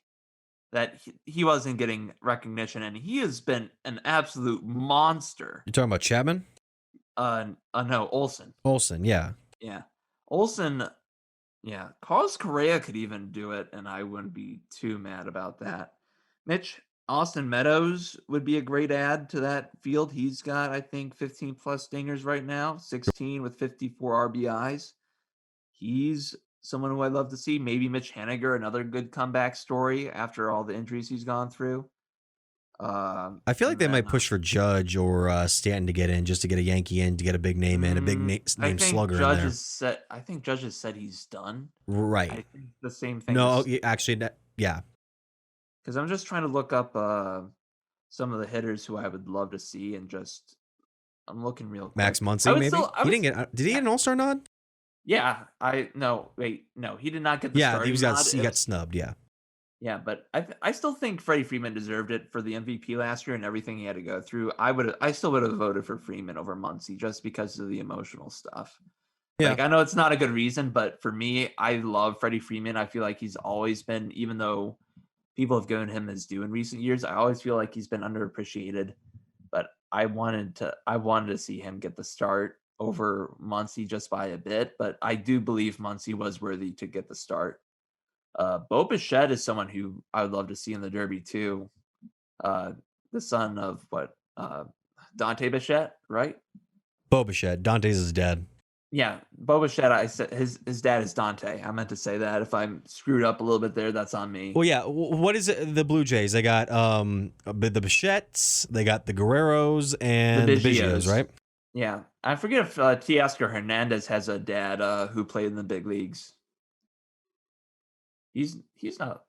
that he wasn't getting recognition, and he has been an absolute monster. You're talking about Chapman? No, Olson. Olson, yeah. Yeah. Olson, yeah. Carlos Correa could even do it, and I wouldn't be too mad about that. Austin Meadows would be a great add to that field. He's got, I think, 15 plus dingers right now, 16 with 54 RBIs. He's someone who I'd love to see. Maybe Mitch Haniger, another good comeback story after all the injuries he's gone through. I feel like they might push for Judge or Stanton to get in, just to get a Yankee in, to get a big name in, a big name slugger in there. I think Judge has said he's done. Right. I think the same thing. No, actually, yeah. Because I'm just trying to look up some of the hitters who I would love to see, and just I'm looking real Max quick. I Muncy, would maybe still, I he would, didn't get. Did he get an All Star nod? yeah. I no, wait, no, he did not get the Yeah, starting nod. he It got was snubbed. Yeah. Yeah, but I still think Freddie Freeman deserved it for the MVP last year and everything he had to go through. I still would have voted for Freeman over Muncy just because of the emotional stuff. Yeah. Like, I know it's not a good reason, but for me, I love Freddie Freeman. I feel like he's always been, even though people have given him his due in recent years, I always feel like he's been underappreciated. But I wanted to see him get the start over Muncy just by a bit. But I do believe Muncy was worthy to get the start. Bo Bichette is someone who I would love to see in the Derby too. Uh, the son of Dante Bichette, right? Bo Bichette. Dante's his dad. Yeah, Bo Bichette. I said his dad is Dante. I meant to say that. If I'm screwed up a little bit there, that's on me. Well, yeah. What is it? The Blue Jays. They got the Bichettes. They got the Guerreros and the Biggios, right? Yeah, I forget if Teoscar Hernandez has a dad who played in the big leagues. He's not.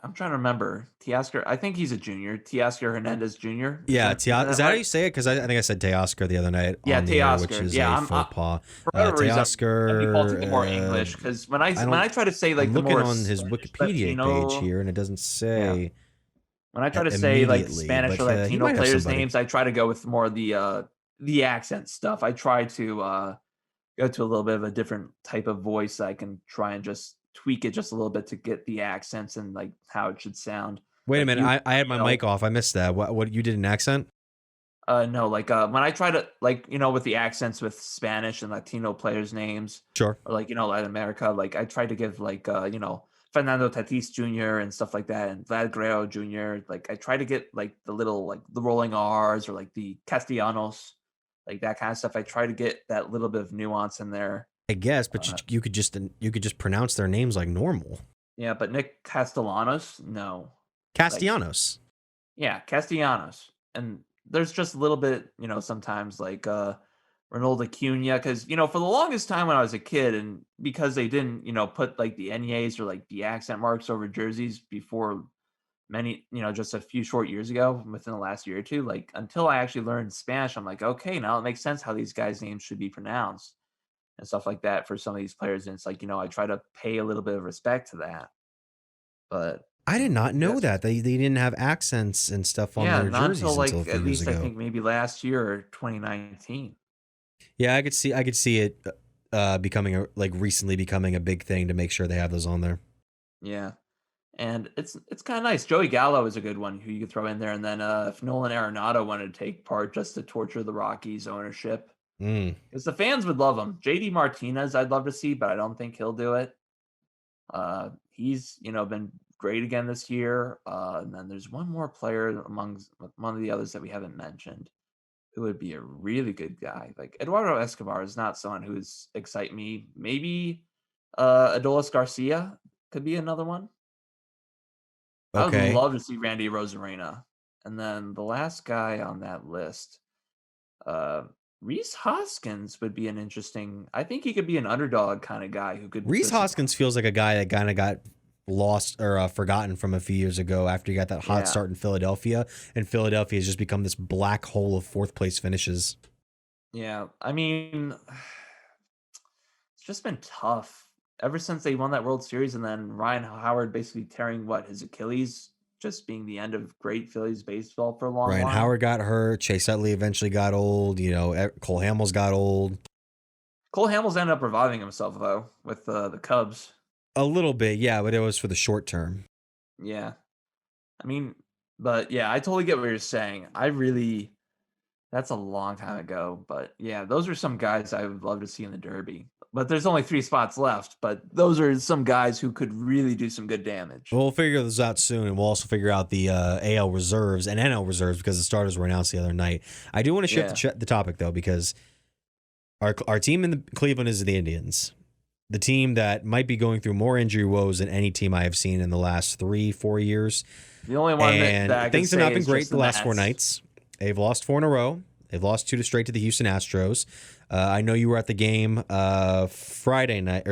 I'm trying to remember. Teoscar, I think he's a junior. Teoscar Hernandez Jr. Yeah, is that how right? you say it? Because I think I said Teoscar the other night. Yeah, on the air, which Teoscar. is Yeah, a faux pas. For whatever reason, Teoscar. I'm defaulting to more English because when I try to say like I'm the looking more on his Spanish, Wikipedia Latino, page here, and it doesn't say. when I try to say like Immediately, Spanish or but, he Latino might have players' somebody. names, I try to go with more of the accent stuff. I try to go to a little bit of a different type of voice. I can try and just tweak it just a little bit to get the accents and like how it should sound. Wait a Like minute, I had my know, mic off. I missed that. What you did an accent? No, like when I try to like with the accents with Spanish and Latino players' names, Sure. or like Latin America, like I try to give like Fernando Tatis Jr. and stuff like that, and Vlad Guerrero Jr. Like I try to get like the little like the rolling R's or like the Castellanos, like that kind of stuff. I try to get that little bit of nuance in there. I guess, but you could just pronounce their names like normal. Yeah, but Nick Castellanos, no. Castellanos. Yeah, Castellanos. And there's just a little bit, sometimes like Ronald Acuna, because for the longest time when I was a kid, and because they didn't, put like the NEAs or like the accent marks over jerseys before many, just a few short years ago, within the last year or two, like until I actually learned Spanish, I'm like, okay, now it makes sense how these guys' names should be pronounced and stuff like that for some of these players. And it's like, I try to pay a little bit of respect to that. But I did not know that they didn't have accents and stuff on their jerseys until like until a few at years least ago. I think maybe last year or 2019. Yeah, I could see it recently becoming a big thing to make sure they have those on there. Yeah, and it's kind of nice. Joey Gallo is a good one who you could throw in there, and then if Nolan Arenado wanted to take part just to torture the Rockies ownership, because the fans would love him. JD Martinez, I'd love to see, but I don't think he'll do it. He's been great again this year. And then there's one more player among one of the others that we haven't mentioned who would be a really good guy. Like Eduardo Escobar is not someone who's excite me. Maybe Adolis Garcia could be another one. Okay. I would love to see Randy Rosarena. And then the last guy on that list, Rhys Hoskins would be an interesting. I think he could be an underdog kind of guy who could. Rhys Hoskins feels like a guy that kind of got lost or forgotten from a few years ago after he got that hot start in Philadelphia, and Philadelphia has just become this black hole of fourth place finishes. Yeah, I mean, it's just been tough ever since they won that World Series, and then Ryan Howard basically tearing his Achilles, just being the end of great Phillies baseball for a long while. Ryan Howard got hurt. Chase Utley eventually got old. Cole Hamels got old. Cole Hamels ended up reviving himself though with the Cubs. A little bit, yeah, but it was for the short term. Yeah. I mean, but yeah, I totally get what you're saying. That's a long time ago, but yeah, those are some guys I would love to see in the Derby. But there's only 3 spots left, but those are some guys who could really do some good damage. We'll figure this out soon, and we'll also figure out the AL reserves and NL reserves because the starters were announced the other night. I do want to shift the topic, though, because our team in Cleveland is the Indians. The team that might be going through more injury woes than any team I have seen in the last 3-4 years. The only one that things have not been great the last 4 nights. They've lost 4 in a row. They've lost 2 straight to the Houston Astros. I know you were at the game Thursday night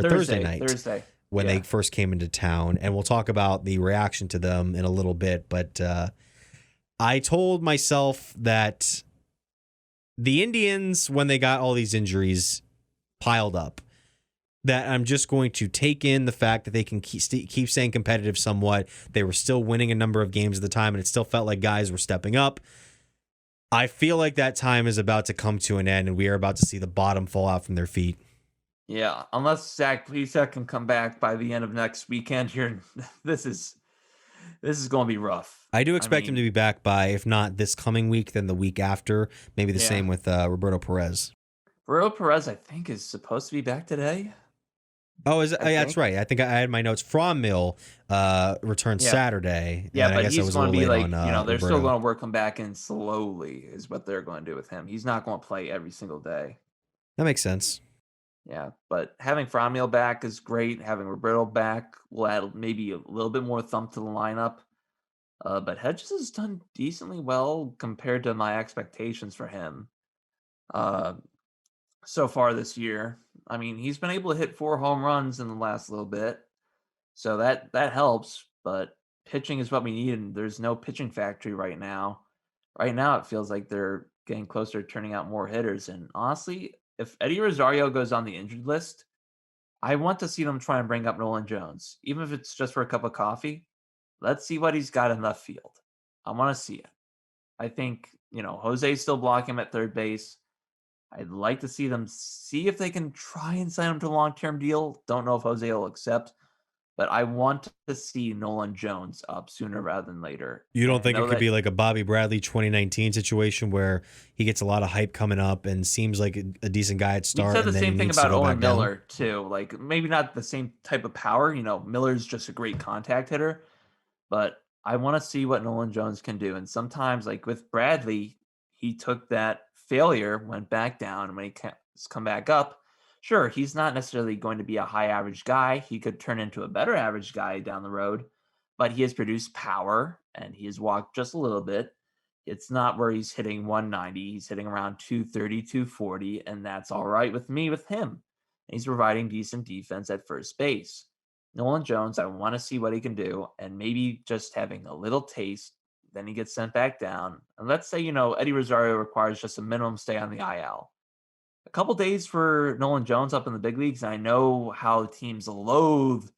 when they first came into town, and we'll talk about the reaction to them in a little bit. But I told myself that the Indians, when they got all these injuries piled up, that I'm just going to take in the fact that they can keep staying competitive somewhat. They were still winning a number of games at the time, and it still felt like guys were stepping up. I feel like that time is about to come to an end, and we are about to see the bottom fall out from their feet. Yeah, unless Zach Plesac can come back by the end of next weekend here, this is going to be rough. I do I expect him to mean, be back by, if not this coming week, then the week after. Maybe the yeah. same with Roberto Perez. Roberto Perez, I think, is supposed to be back today. Oh, is it? I Yeah, that's think. right. I think I had my notes. From Mill returns Yeah. Saturday, Yeah, and I but guess I he's was a going to little be late like, on they're still Roberto. going to work him back in slowly, is what they're going to do with him. He's not going to play every single day. That makes sense. Yeah, but having Framil back is great. Having Roberto back will add maybe a little bit more thump to the lineup. But Hedges has done decently well compared to my expectations for him uh, so far this year. I mean, he's been able to hit 4 home runs in the last little bit, so that helps. But pitching is what we need, and there's no pitching factory right now. Right now, it feels like they're getting closer to turning out more hitters. And honestly, if Eddie Rosario goes on the injured list, I want to see them try and bring up Nolan Jones, even if it's just for a cup of coffee. Let's see what he's got in left field. I want to see it. I think, Jose's still blocking him at third base. I'd like to see them see if they can try and sign him to a long-term deal. Don't know if Jose will accept, but I want to see Nolan Jones up sooner rather than later. You And don't I think it know could that be like a Bobby Bradley 2019 situation where he gets a lot of hype coming up and seems like a decent guy at we start, said the and then he same thing needs to about go Owen back down? Miller too. Like maybe not the same type of power. Miller's just a great contact hitter, but I want to see what Nolan Jones can do. And sometimes, like with Bradley, he took that failure, went back down, and when he's come back up, sure, he's not necessarily going to be a high average guy. He could turn into a better average guy down the road, but he has produced power and he has walked just a little bit. It's not where he's hitting 190. He's hitting around 230, 240, and that's all right with me with him. And he's providing decent defense at first base. Nolan Jones, I want to see what he can do, and maybe just having a little taste, then he gets sent back down. And let's say, Eddie Rosario requires just a minimum stay on the IL. A couple days for Nolan Jones up in the big leagues. And I know how teams loathe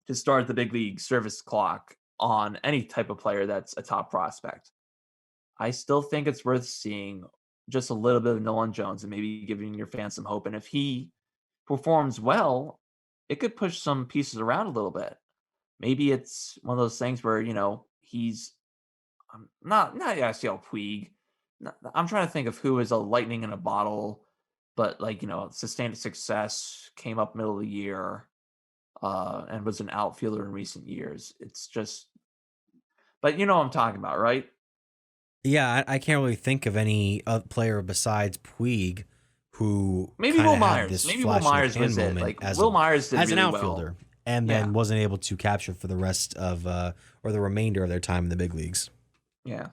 to start the big league service clock on any type of player that's a top prospect. I still think it's worth seeing just a little bit of Nolan Jones and maybe giving your fans some hope. And if he performs well, it could push some pieces around a little bit. Maybe it's one of those things where, he's not Yasiel Puig. I'm trying to think of who is a lightning in a bottle, but like, sustained success, came up middle of the year, and was an outfielder in recent years. It's just, but you know what I'm talking about, right? Yeah, I can't really think of any player besides Puig who Maybe kind Will of had Myers. this Maybe Will flash in the Myers pan was it. moment Like Will Myers did as an really well. outfielder, and Yeah. then wasn't able to capture for the rest of or the remainder of their time in the big leagues Yeah.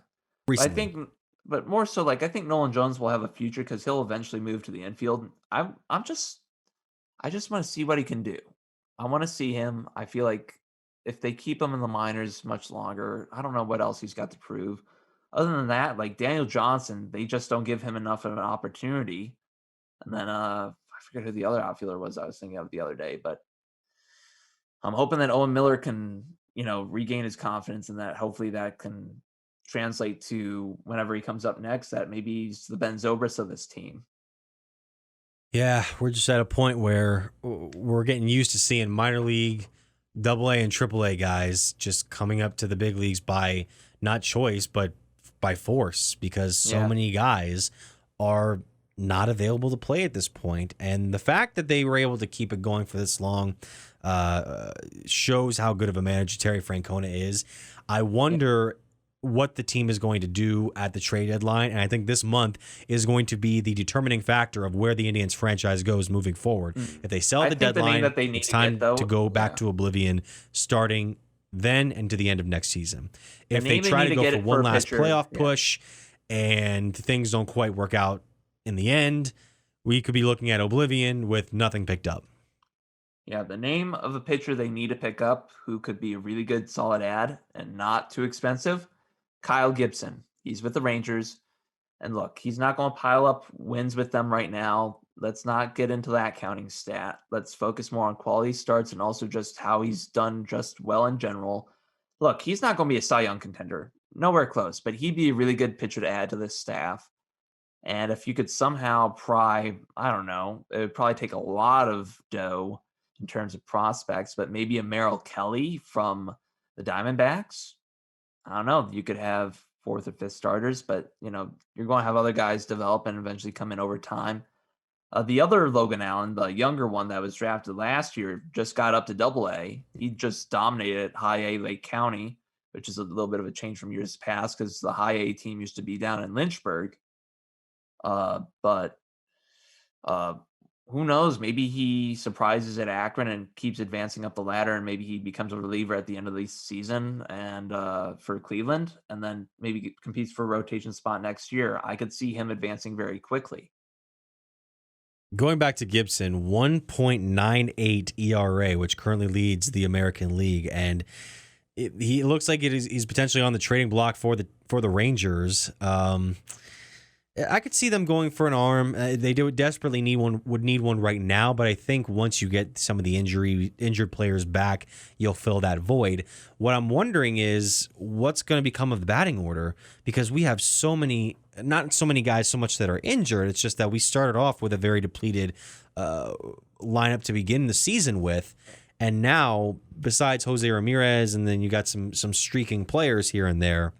But I recently. think, but more so, like I think Nolan Jones will have a future because he'll eventually move to the infield. I just want to see what he can do. I want to see him. I feel like if they keep him in the minors much longer, I don't know what else he's got to prove. Other than that, like Daniel Johnson, they just don't give him enough of an opportunity. And then I forget who the other outfielder was I was thinking of the other day, but I'm hoping that Owen Miller can, regain his confidence and that hopefully that can translate to whenever he comes up next, that maybe he's the Ben Zobrist of this team. Yeah, we're just at a point where we're getting used to seeing minor league, double A and triple A guys just coming up to the big leagues by not choice, but by force, because so Yeah. many guys are not available to play at this point. And the fact that they were able to keep it going for this long shows how good of a manager Terry Francona is. I wonder what the team is going to do at the trade deadline, and I think this month is going to be the determining factor of where the Indians franchise goes moving forward. If they sell I the think the name deadline, that they need it's to get, time though, to go back yeah. to oblivion starting then and to the end of next season. If they name they try need to to go get for it one for a last pitcher, playoff yeah. push and things don't quite work out in the end, we could be looking at oblivion with nothing picked up. Yeah, the name of a pitcher they need to pick up who could be a really good solid ad and not too expensive, Kyle Gibson. He's with the Rangers. And look, he's not going to pile up wins with them right now. Let's not get into that counting stat. Let's focus more on quality starts and also just how he's done just well in general. Look, he's not going to be a Cy Young contender. Nowhere close, but he'd be a really good pitcher to add to this staff. And if you could somehow pry, I don't know, it would probably take a lot of dough in terms of prospects, but maybe a Merrill Kelly from the Diamondbacks. I don't know. You could have fourth or fifth starters, but you're going to have other guys develop and eventually come in over time. The other Logan Allen, the younger one that was drafted last year, just got up to Double A. He just dominated High A Lake County, which is a little bit of a change from years past because the High A team used to be down in Lynchburg. But who knows? Maybe he surprises at Akron and keeps advancing up the ladder, and maybe he becomes a reliever at the end of the season and for Cleveland, and then maybe competes for a rotation spot next year. I could see him advancing very quickly. Going back to Gibson, 1.98 ERA, which currently leads the American League, and he looks like he's potentially on the trading block for the Rangers. I could see them going for an arm. They do desperately need one. Would need one right now, but I think once you get some of the injured players back, you'll fill that void. What I'm wondering is what's going to become of the batting order, because we have not so many guys so much that are injured. It's just that we started off with a very depleted lineup to begin the season with, and now besides Jose Ramirez, and then you got some streaking players here and there.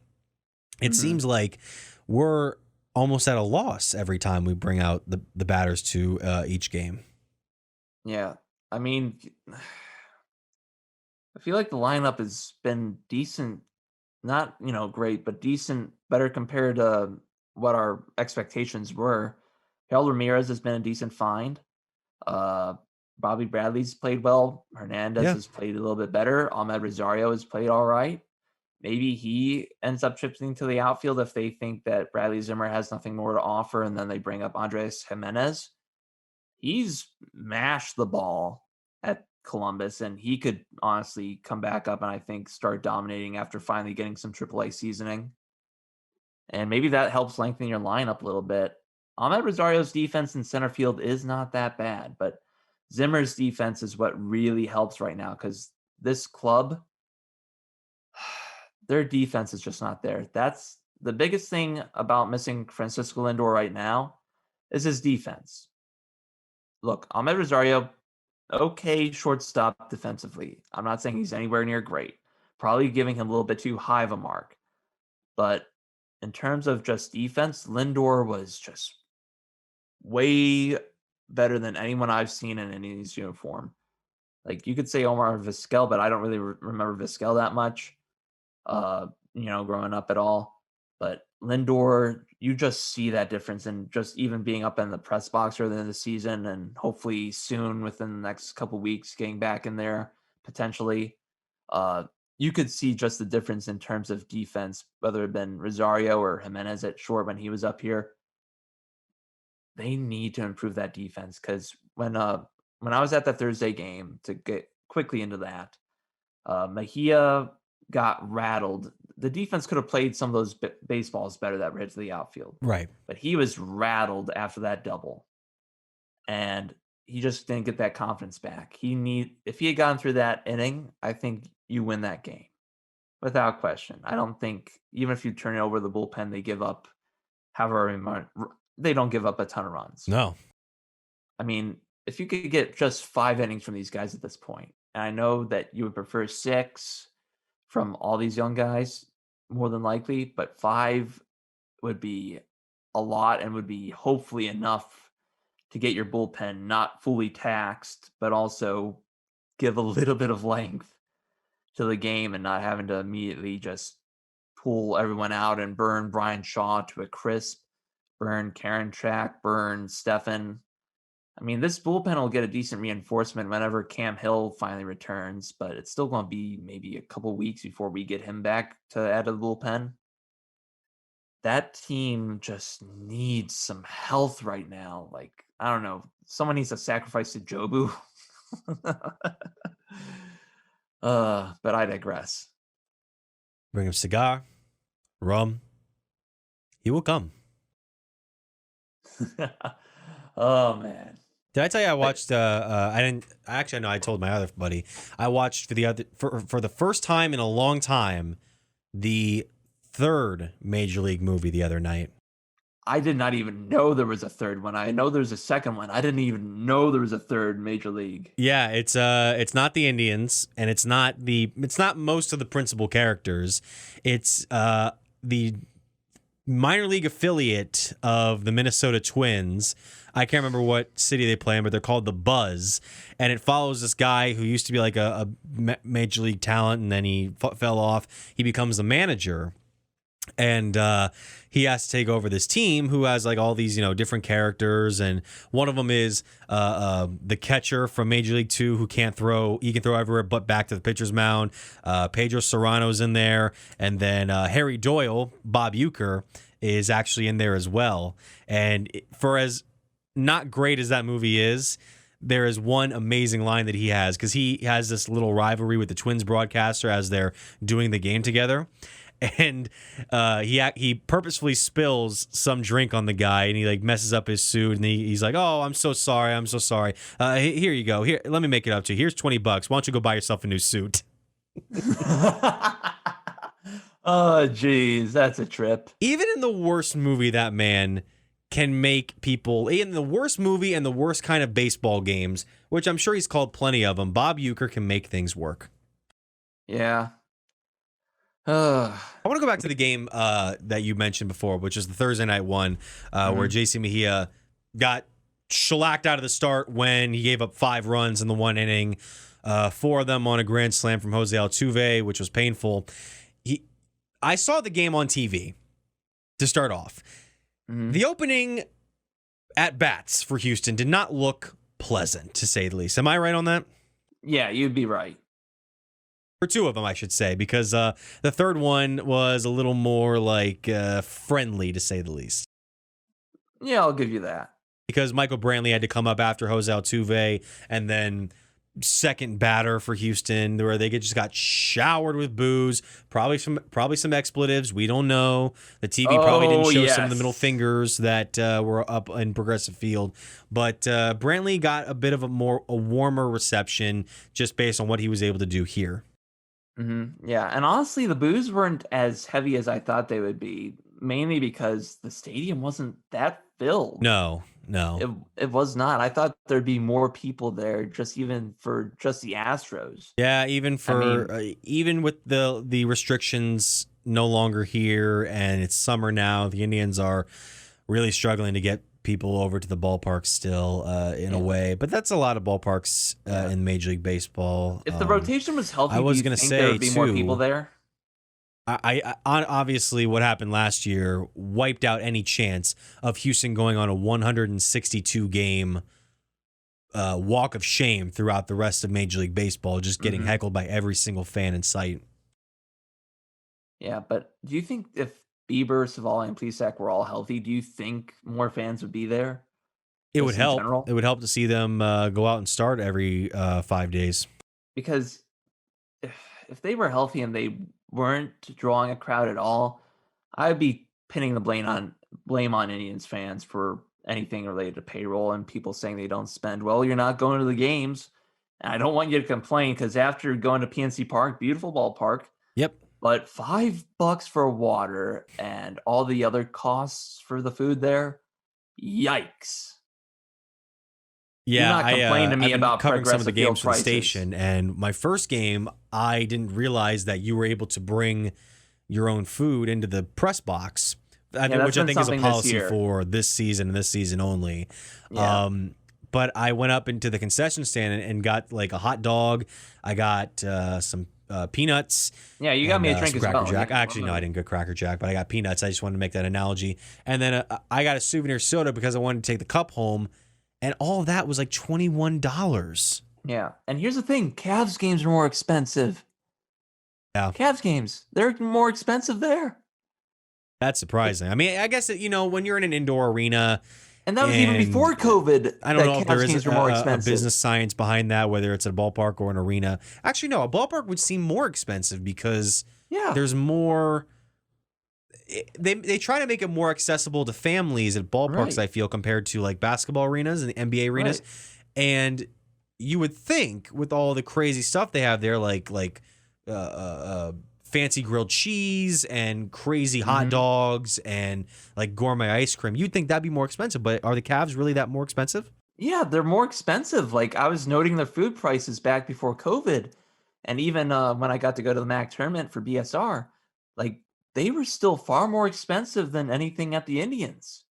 It seems like we're almost at a loss every time we bring out the batters to each game. Yeah. I mean, I feel like the lineup has been decent, not, great, but decent, better compared to what our expectations were. Harold Ramirez has been a decent find. Uh, Bobby Bradley's played well. Hernandez Yeah. has played a little bit better. Ahmed Rosario has played all right. Maybe he ends up shifting to the outfield if they think that Bradley Zimmer has nothing more to offer, and then they bring up Andres Jimenez. He's mashed the ball at Columbus, and he could honestly come back up and I think start dominating after finally getting some AAA seasoning. And maybe that helps lengthen your lineup a little bit. Ahmed Rosario's defense in center field is not that bad, but Zimmer's defense is what really helps right now because this club, their defense is just not there. That's the biggest thing about missing Francisco Lindor right now is his defense. Look, Ahmed Rosario, okay shortstop defensively. I'm not saying he's anywhere near great. Probably giving him a little bit too high of a mark. But in terms of just defense, Lindor was just way better than anyone I've seen in any of his uniform. Like you could say Omar Vizquel, but I don't really remember Vizquel that much. Growing up at all. But Lindor, you just see that difference and just even being up in the press box early in the season and hopefully soon within the next couple weeks getting back in there potentially. You could see just the difference in terms of defense, whether it been Rosario or Jimenez at short when he was up here. They need to improve that defense because when I was at that Thursday game, to get quickly into that, Mejia got rattled. The defense could have played some of those baseballs better that were hit to the outfield. Right. But he was rattled after that double. And he just didn't get that confidence back. If he had gone through that inning, I think you win that game. Without question. I don't think, even if you turn it over the bullpen, they don't give up a ton of runs. No. I mean, if you could get just 5 innings from these guys at this point, and I know that you would prefer 6 from all these young guys, more than likely, but 5 would be a lot and would be hopefully enough to get your bullpen not fully taxed, but also give a little bit of length to the game and not having to immediately just pull everyone out and burn Brian Shaw to a crisp, burn Karinchak, burn Stefan. I mean, this bullpen will get a decent reinforcement whenever Cam Hill finally returns, but it's still going to be maybe a couple weeks before we get him back to add to the bullpen. That team just needs some health right now. Like, I don't know. Someone needs to sacrifice to Jobu. But I digress. Bring him cigar, rum, He will come. Oh man. Did I tell you I watched? I didn't. Actually, no. I told my other buddy. I watched for the first time in a long time the third Major League movie the other night. I did not even know there was a third one. I know there's a second one. I didn't even know there was a third Major League. Yeah, it's not the Indians, and it's not most of the principal characters. It's the minor league affiliate of the Minnesota Twins. I can't remember what city they play in, but they're called the Buzz, and it follows this guy who used to be like a major league talent, and then he fell off. He becomes the manager, and he has to take over this team who has like all these different characters, and one of them is the catcher from Major League Two who can't throw. He can throw everywhere but back to the pitcher's mound. Pedro Serrano's in there, and then Harry Doyle, Bob Uecker, is actually in there as well. And for as not great as that movie is, there is one amazing line that he has, because he has this little rivalry with the Twins broadcaster as they're doing the game together. And he purposefully spills some drink on the guy, and he like messes up his suit, and he's like, "Oh, I'm so sorry. Here you go. Here, let me make it up to you. Here's $20. Why don't you go buy yourself a new suit?" Oh, geez, that's a trip. Even in the worst movie, that man can make people, in the worst movie and the worst kind of baseball games, which I'm sure he's called plenty of them, Bob Uecker can make things work. Yeah. I want to go back to the game that you mentioned before, which is the Thursday night one, where JC Mejia got shellacked out of the start when he gave up 5 runs in the 1 inning, 4 of them on a grand slam from Jose Altuve, which was painful. I saw the game on TV to start off. The opening at-bats for Houston did not look pleasant, to say the least. Am I right on that? Yeah, you'd be right. For 2 of them, I should say, because the third one was a little more like friendly, to say the least. Yeah, I'll give you that. Because Michael Brantley had to come up after Jose Altuve, and then second batter for Houston, where they just got showered with booze, probably some expletives. We don't know. The TV probably didn't show some of the middle fingers that were up in Progressive Field, but Brantley got a bit of a warmer reception just based on what he was able to do here. Yeah, and honestly, the boos weren't as heavy as I thought they would be, mainly because the stadium wasn't that filled. No. It was not. I thought there'd be more people there, even for the Astros. Yeah, even with the restrictions no longer here, and it's summer now, the Indians are really struggling to get people over to the ballpark still in a way, but that's a lot of ballparks in Major League Baseball. If the rotation was healthy, I was going to say there would be more people there. I obviously what happened last year wiped out any chance of Houston going on a 162 game walk of shame throughout the rest of Major League Baseball, just getting heckled by every single fan in sight. Yeah, but do you think if Bieber, Savali, and Plesac were all healthy, do you think more fans would be there? It would help. It would help to see them go out and start every 5 days. Because if they were healthy and they weren't drawing a crowd at all, I'd be pinning the blame on Indians fans for anything related to payroll and people saying they don't spend. Well, you're not going to the games, and I don't want you to complain, because after going to PNC Park, beautiful ballpark. Yep. But $5 for water and all the other costs for the food there, yikes. Yeah, do not complain to me about covering some of the games for the prices. station, and my first game, I didn't realize that you were able to bring your own food into the press box, which I think is a policy for this season and this season only. Yeah. But I went up into the concession stand and got like a hot dog. I got some peanuts. Yeah, you got me a drink as well. Jack. Actually, no, I didn't get Cracker Jack, but I got peanuts. I just wanted to make that analogy. And then I got a souvenir soda because I wanted to take the cup home. And all of that was like $21. Yeah. And here's the thing. Cavs games are more expensive. Yeah. Cavs games, they're more expensive there. That's surprising. I mean, I guess that, when you're in an indoor arena. And that was even before COVID. I don't know if there is a business science behind that, whether it's a ballpark or an arena. Actually, no, a ballpark would seem more expensive because there's more they try to make it more accessible to families at ballparks, Right. I feel, compared to like basketball arenas and the NBA arenas. Right. And you would think with all the crazy stuff they have there, fancy grilled cheese and crazy hot Hmm. dogs and like gourmet ice cream, you'd think that'd be more expensive. But are the Cavs really that more expensive? Yeah, they're more expensive. Like I was noting the food prices back before COVID, and even when I got to go to the MAC tournament for BSR, like they were still far more expensive than anything at the Indians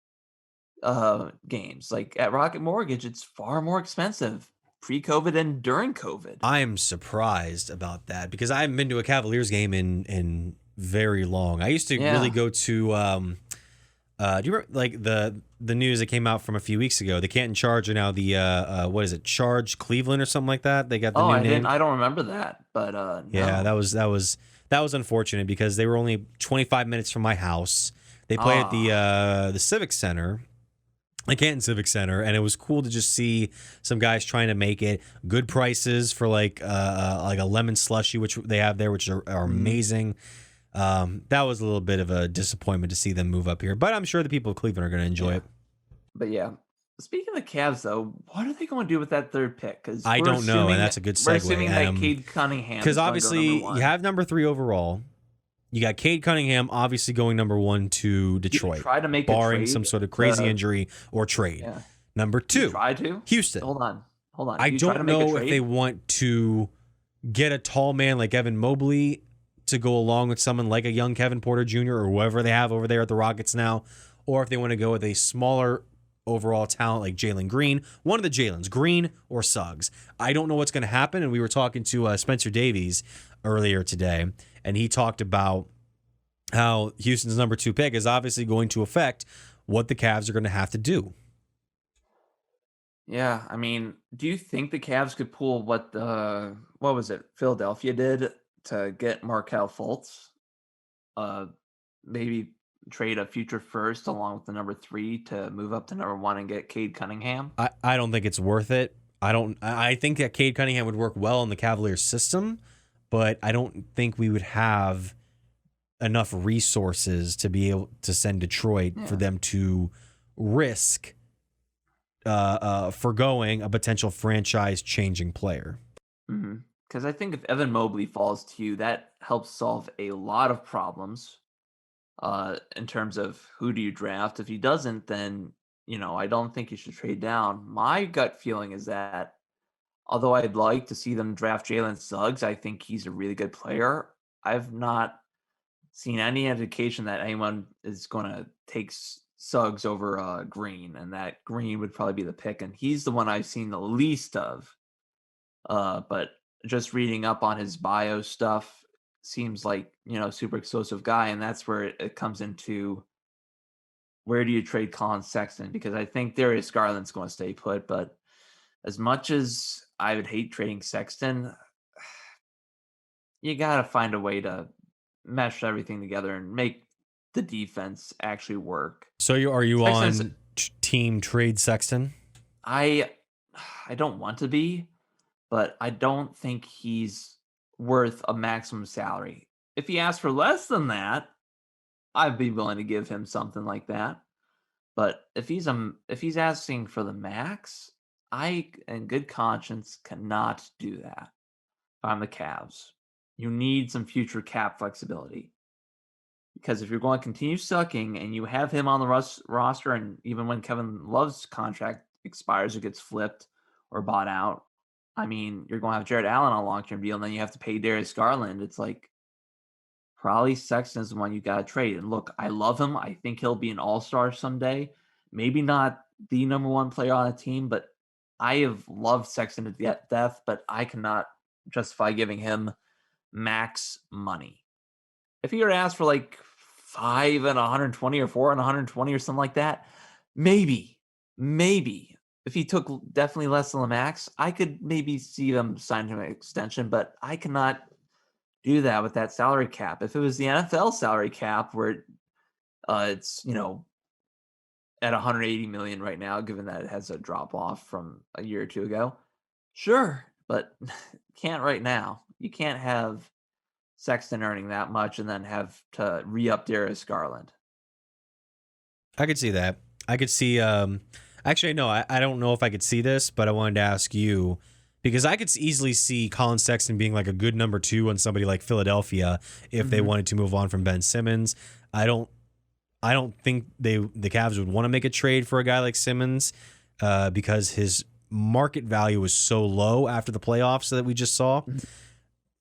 games. Like at Rocket Mortgage, it's far more expensive pre-COVID and during COVID. I'm surprised about that because I haven't been to a Cavaliers game in very long. I used to really Yeah. go to do you remember like the news that came out from a few weeks ago? The Canton Charge are now the what is it? Charge Cleveland or something like that. They got the Oh, new I didn't. name. I don't remember that, but Yeah, no. that was unfortunate because they were only 25 minutes from my house. They played at Ah, the Civic Center, the Canton Civic Center, and it was cool to just see some guys trying to make it. Good prices for like a lemon slushy, which they have there, which are mhm, amazing. That was a little bit of a disappointment to see them move up here, but I'm sure the people of Cleveland are going to enjoy yeah. it. But yeah, speaking of the Cavs, though, what are they going to do with that third pick? Because I don't know, and that's a good we're segue. assuming that Cade Cunningham Because is going to go number obviously you one. have number 3 overall. You got Cade Cunningham obviously going number 1 to Do you Detroit, try to make a barring some trade sort of crazy to? injury or trade. Yeah. Number Do you 2, try to? Houston. Hold on. I Do you try to don't make a know if they trade? want to get a tall man like Evan Mobley to go along with someone like a young Kevin Porter Jr. or whoever they have over there at the Rockets now, or if they want to go with a smaller overall talent like Jalen Green, one of the Jalen's, Green or Suggs. I don't know what's going to happen. And we were talking to Spencer Davies earlier today, and he talked about how Houston's number 2 pick is obviously going to affect what the Cavs are going to have to do. Yeah, I mean, do you think the Cavs could pull what was it, Philadelphia did to get Markel Fultz? Uh, Maybe trade a future first along with the number 3 to move up to number 1 and get Cade Cunningham? I don't think it's worth it. I think that Cade Cunningham would work well in the Cavaliers system, but I don't think we would have enough resources to be able to send Detroit for Yeah. them to risk forgoing a potential franchise changing player. Because I think if Evan Mobley falls to you, that helps solve a lot of problems in terms of who do you draft. If he doesn't, then, I don't think you should trade down. My gut feeling is that although I'd like to see them draft Jalen Suggs, I think he's a really good player. I've not seen any indication that anyone is going to take Suggs over Green, and that Green would probably be the pick. And he's the one I've seen the least of. But just reading up on his bio stuff seems like, super explosive guy. And that's where it comes into where do you trade Colin Sexton? Because I think Darius Garland's going to stay put. But as much as I would hate trading Sexton, you got to find a way to mesh everything together and make the defense actually work. So are you Sexton's on team trade Sexton? I I don't want to be, but I don't think he's worth a maximum salary. If he asks for less than that, I'd be willing to give him something like that. But if he's asking for the max, I in good conscience cannot do that. If I'm the Cavs. You need some future cap flexibility. Because if you're going to continue sucking and you have him on the roster, and even when Kevin Love's contract expires or gets flipped or bought out, I mean, you're going to have Jared Allen on a long term deal, and then you have to pay Darius Garland. It's like probably Sexton is the one you got to trade. And look, I love him. I think he'll be an all star someday. Maybe not the number 1 player on a team, but I have loved Sexton to death, but I cannot justify giving him max money. If he were to ask for like 5 and 120 or 4 and 120 or something like that, maybe, maybe. If he took definitely less than the max, I could maybe see them sign him an extension, but I cannot do that with that salary cap. If it was the NFL salary cap where it's, at 180 million right now, given that it has a drop off from a year or two ago, sure, but can't right now. You can't have Sexton earning that much and then have to re-up Darius Garland. I could see that. I could see. Actually, no, I don't know if I could see this, but I wanted to ask you because I could easily see Colin Sexton being like a good number two on somebody like Philadelphia if they Mhm. wanted to move on from Ben Simmons. I don't. I don't think the Cavs would want to make a trade for a guy like Simmons because his market value is so low after the playoffs that we just saw. Mhm.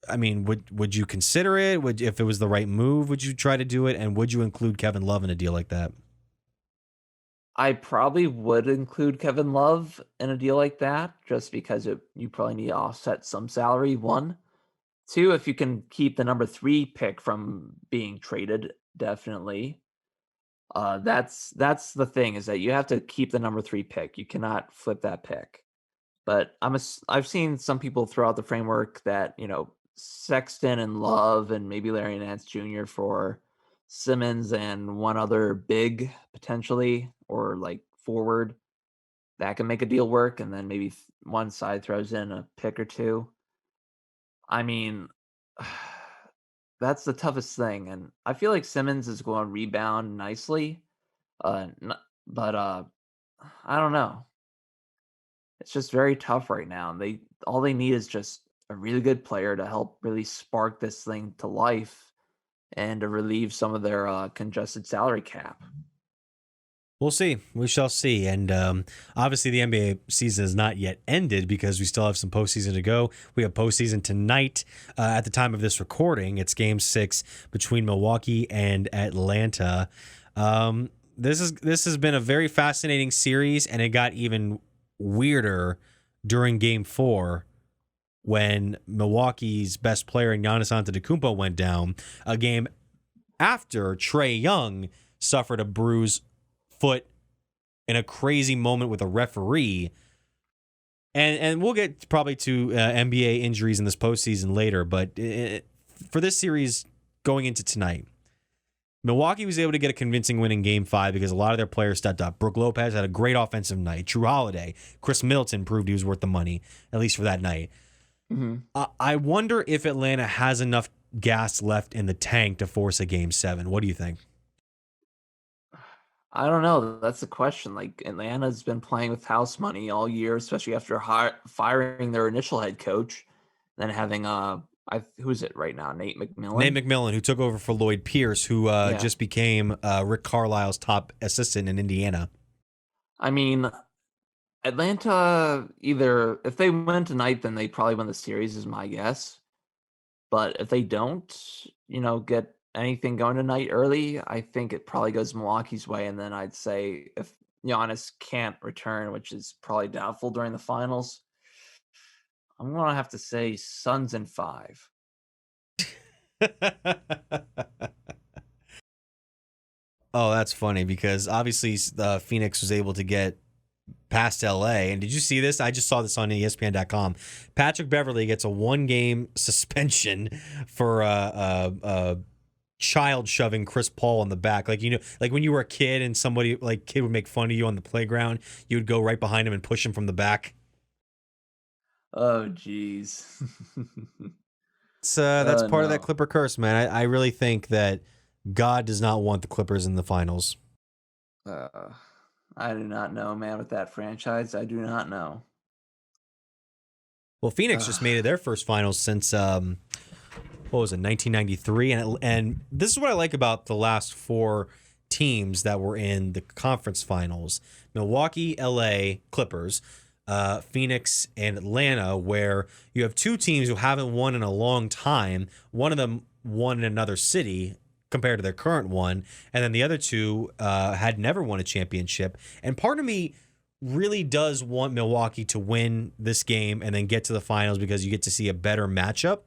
I mean, would you consider it? Would if it was the right move, would you try to do it? And would you include Kevin Love in a deal like that? I probably would include Kevin Love in a deal like that just because you probably need to offset some salary, 1. 2, if you can keep the number 3 pick from being traded, definitely. That's the thing is that you have to keep the number 3 pick. You cannot flip that pick. But I've seen some people throw out the framework that, Sexton and Love and maybe Larry Nance Jr. for Simmons and one other big potentially or like forward that can make a deal work, and then maybe one side throws in a pick or two. I mean, that's the toughest thing, and I feel like Simmons is going to rebound nicely, n- but I don't know. It's just very tough right now. They all they need is just a really good player to help really spark this thing to life and to relieve some of their congested salary cap. We'll see. We shall see. And obviously, the NBA season is not yet ended because we still have some postseason to go. We have postseason tonight. At the time of this recording, it's Game 6 between Milwaukee and Atlanta. This has been a very fascinating series, and it got even weirder during Game 4 when Milwaukee's best player, Giannis Antetokounmpo, went down. A game after Trae Young suffered a bruise foot in a crazy moment with a referee. And we'll get probably to NBA injuries in this postseason later, but for this series going into tonight, Milwaukee was able to get a convincing win in Game 5 because a lot of their players stepped up. Brook Lopez had a great offensive night. Drew Holiday, Chris Middleton proved he was worth the money, at least for that night. Mhm. I wonder if Atlanta has enough gas left in the tank to force a Game 7. What do you think? I don't know. That's the question. Like Atlanta's been playing with house money all year, especially after firing their initial head coach, then having who is it right now? Nate Nate McMillan. McMillan, who took over for Lloyd Pierce, who Yeah. just became Rick Carlisle's top assistant in Indiana. I mean, Atlanta either if they win tonight, then they probably win the series, is my guess. But if they don't, get anything going tonight early, I think it probably goes Milwaukee's way. And then I'd say if Giannis can't return, which is probably doubtful during the finals, I'm gonna have to say Suns in 5. Oh, that's funny because obviously Phoenix was able to get past LA. And did you see this? I just saw this on ESPN.com. Patrick Beverly gets a 1-game suspension for child shoving Chris Paul in the back. Like, like when you were a kid and somebody like kid would make fun of you on the playground, you would go right behind him and push him from the back. Oh, jeez. That's Oh part of that no. Clipper curse, man. I really think that God does not want the Clippers in the finals. Uh, I do not know, man. With that franchise, I do not know. Well, Phoenix just made it Ugh. their first finals since what was it, 1993, and this is what I like about the last 4 teams that were in the conference finals: Milwaukee, LA Clippers, Phoenix, and Atlanta, where you have 2 teams who haven't won in a long time. One of them won in another city compared to their current one, and then the other 2 had never won a championship. And part of me really does want Milwaukee to win this game and then get to the finals because you get to see a better matchup.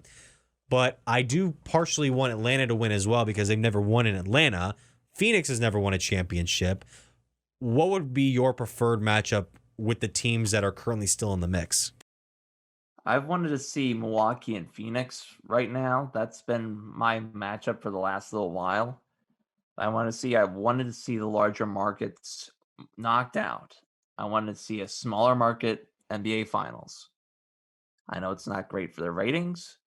But I do partially want Atlanta to win as well because they've never won in Atlanta. Phoenix has never won a championship. What would be your preferred matchup with the teams that are currently still in the mix? I've wanted to see Milwaukee and Phoenix right now. That's been my matchup for the last little while. I wanted to see the larger markets knocked out. I wanted to see a smaller market NBA finals. I know it's not great for the ratings,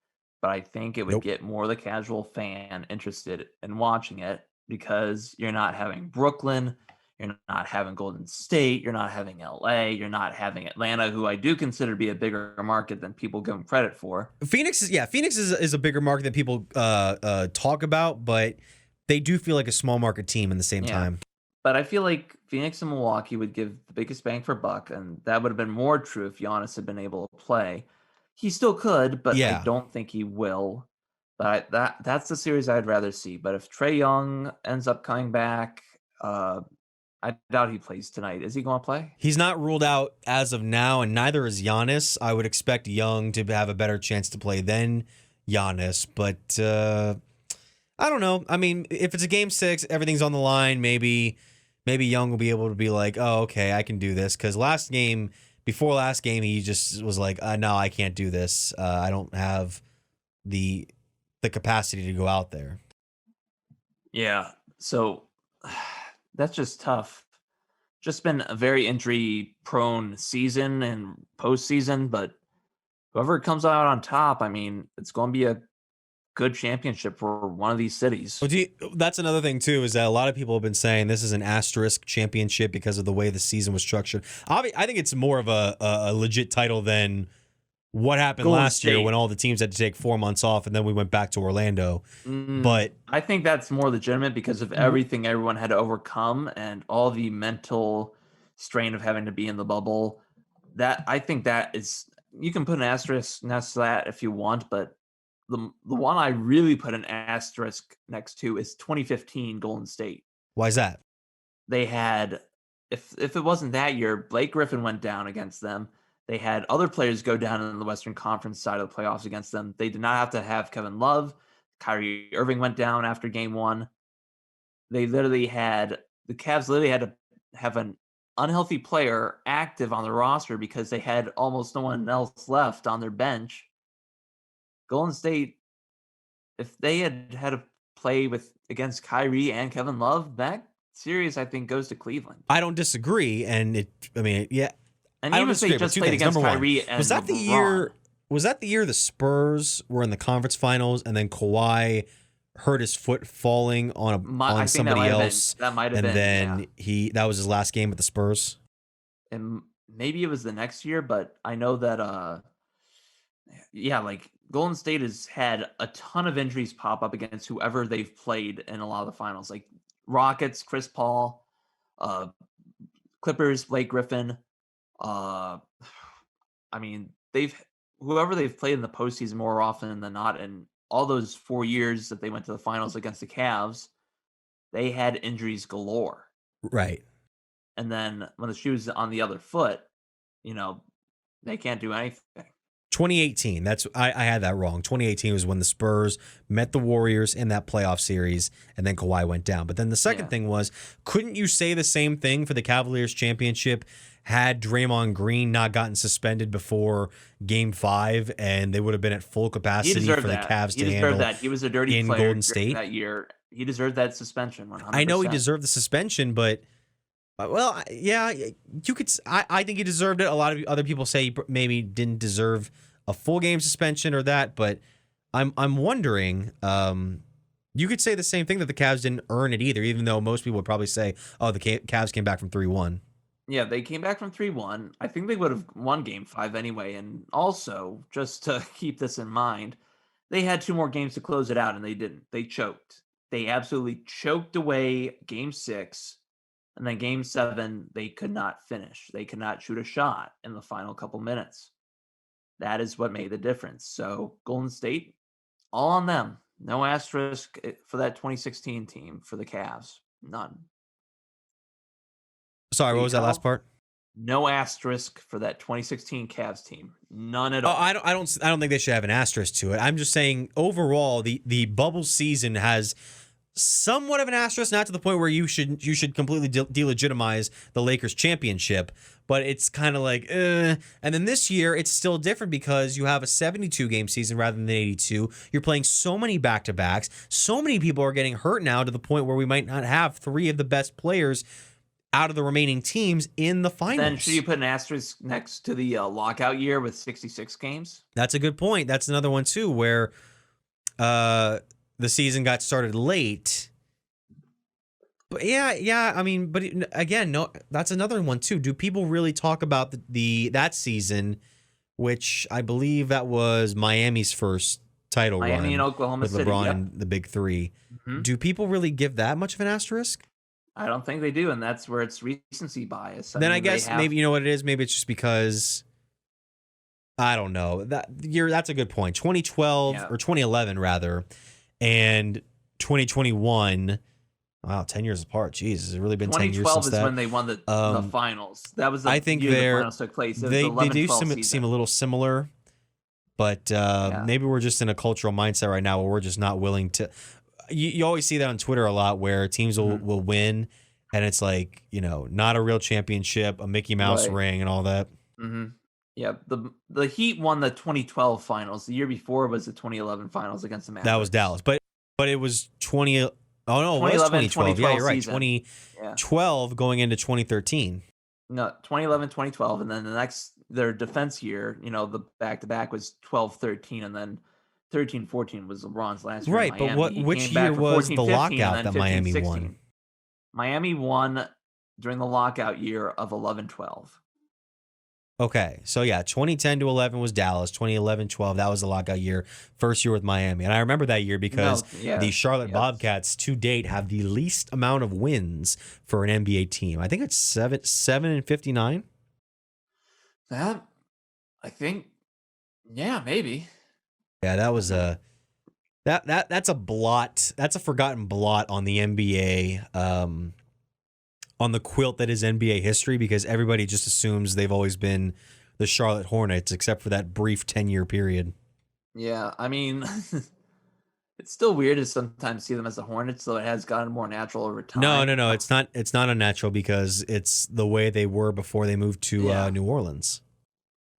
but I think it would Nope. get more the casual fan interested in watching it because you're not having Brooklyn, you're not having Golden State, you're not having LA, you're not having Atlanta, who I do consider to be a bigger market than people give them credit for. Phoenix is a bigger market than people talk about, but they do feel like a small market team in the same Yeah. time. But I feel like Phoenix and Milwaukee would give the biggest bang for buck, and that would have been more true if Giannis had been able to play. He still could, but I Yeah. don't think he will. But that's the series I'd rather see. But if Trae Young ends up coming back, I doubt he plays tonight. Is he going to play? He's not ruled out as of now, and neither is Giannis. I would expect Young to have a better chance to play than Giannis, but I don't know. I mean, if it's a game 6, everything's on the line. Maybe Young will be able to be like, oh, okay, I can do this. Because before last game, he just was like, no, I can't do this. I don't have the capacity to go out there. Yeah. So that's just tough. Just been a very injury prone season and postseason, but whoever comes out on top, I mean, it's going to be a good championship for one of these cities. Well, that's another thing too, is that a lot of people have been saying this is an asterisk championship because of the way the season was structured. I think it's more of a legit title than what happened Golden last year State. when all the teams had to take 4 months off and then we went back to Orlando. But I think that's more legitimate because of everything everyone had to overcome and all the mental strain of having to be in the bubble. That I think that is, you can put an asterisk next to that if you want, but the one I really put an asterisk next to is 2015 Golden State. why is that? They had, if it wasn't that year, Blake Griffin went down against them. They had other players go down in the Western Conference side of the playoffs against them. They did not have to have Kevin Love. Kyrie Irving went down after game 1. The Cavs literally had to have an unhealthy player active on the roster because they had almost no one else left on their bench. Golden State, if they had to play against Kyrie and Kevin Love, that series I think goes to Cleveland. I don't disagree, and yeah. And even if they just played against Kyrie and was that the year? Was that the year the Spurs were in the conference finals and then Kawhi hurt his foot falling on somebody else? That might have been. And then that was his last game with the Spurs. And maybe it was the next year, but I know that like Golden State has had a ton of injuries pop up against whoever they've played in a lot of the finals, like Rockets, Chris Paul, Clippers, Blake Griffin. I mean, whoever they've played in the postseason more often than not, and all those 4 years that they went to the finals against the Cavs, they had injuries galore. Right. And then when the shoe's on the other foot, they can't do anything. 2018. I had that wrong. 2018 was when the Spurs met the Warriors in that playoff series, and then Kawhi went down. But then the second thing was, couldn't you say the same thing for the Cavaliers championship had Draymond Green not gotten suspended before Game 5, and they would have been at full capacity for the Cavs to handle that. He was a dirty in player Golden State that year. He deserved that suspension. 100%. I know he deserved the suspension, but well, yeah, you could. I think he deserved it. A lot of other people say he maybe didn't deserve a full game suspension or that, but I'm wondering. You could say the same thing that the Cavs didn't earn it either, even though most people would probably say, "Oh, the Cavs came back from 3-1." Yeah, they came back from 3-1. I think they would have won Game 5 anyway. And also, just to keep this in mind, they had 2 more games to close it out, and they didn't. They choked. They absolutely choked away Game 6. And then Game 7, they could not finish. They could not shoot a shot in the final couple minutes. That is what made the difference. So Golden State, all on them. No asterisk for that 2016 team for the Cavs. None. Sorry, what was that last part? No asterisk for that 2016 Cavs team. None at all. I don't think they should have an asterisk to it. I'm just saying overall the bubble season has somewhat of an asterisk, not to the point where you should completely delegitimize the Lakers championship, but it's kind of like, And then this year, it's still different because you have a 72-game season rather than 82. You're playing so many back-to-backs. So many people are getting hurt now to the point where we might not have 3 of the best players out of the remaining teams in the finals. Then should you put an asterisk next to the lockout year with 66 games? That's a good point. That's another one, too, where the season got started late. But yeah. I mean, but again, no, that's another one too. Do people really talk about that season, which I believe that was Miami's first title Miami run and Oklahoma with City. LeBron Yep. and the Big Three? Mhm. Do people really give that much of an asterisk? I don't think they do, and that's where it's recency bias. Then I mean, they guess maybe you know what it is. Maybe it's just because I don't know that year. That's a good point. 2012 Yeah. or 2011 rather, and 2021. Wow, 10 years apart. Jeez, has it really been 10 years 2012 since is that? when they won the finals. That was the I think year the finals took place. It was they the 11 do 12 seem season. a little similar, but Yeah. maybe we're just in a cultural mindset right now where we're just not willing to. You always see that on Twitter a lot where teams will win, and it's like, not a real championship, a Mickey Mouse Right. ring, and all that. Mm-hmm. Yeah, the Heat won the 2012 finals. The year before was the 2011 finals against the Mavericks. That was Dallas, but it was 20. Oh no, it was 2012. Yeah, you're right. season. 2012 going into 2013. No, 2011, 2012, and then their defense year, the back-to-back was 12-13, and then 13-14 was LeBron's last year in Right, Miami. but which year was the lockout that Miami won? Miami won during the lockout year of 11-12. Okay, so yeah, 2010 to 11 was Dallas. 2011-12, that was the lockout year. First year with Miami. And I remember that year because the Charlotte Bobcats to date have the least amount of wins for an NBA team. I think it's 7-59. That, I think, yeah, maybe. Yeah, that was that's a blot. That's a forgotten blot on the NBA. On the quilt that is NBA history, because everybody just assumes they've always been the Charlotte Hornets, except for that brief 10-year period. Yeah, I mean, it's still weird to sometimes see them as the Hornets, though it has gotten more natural over time. No, it's not. It's not unnatural because it's the way they were before they moved to New Orleans.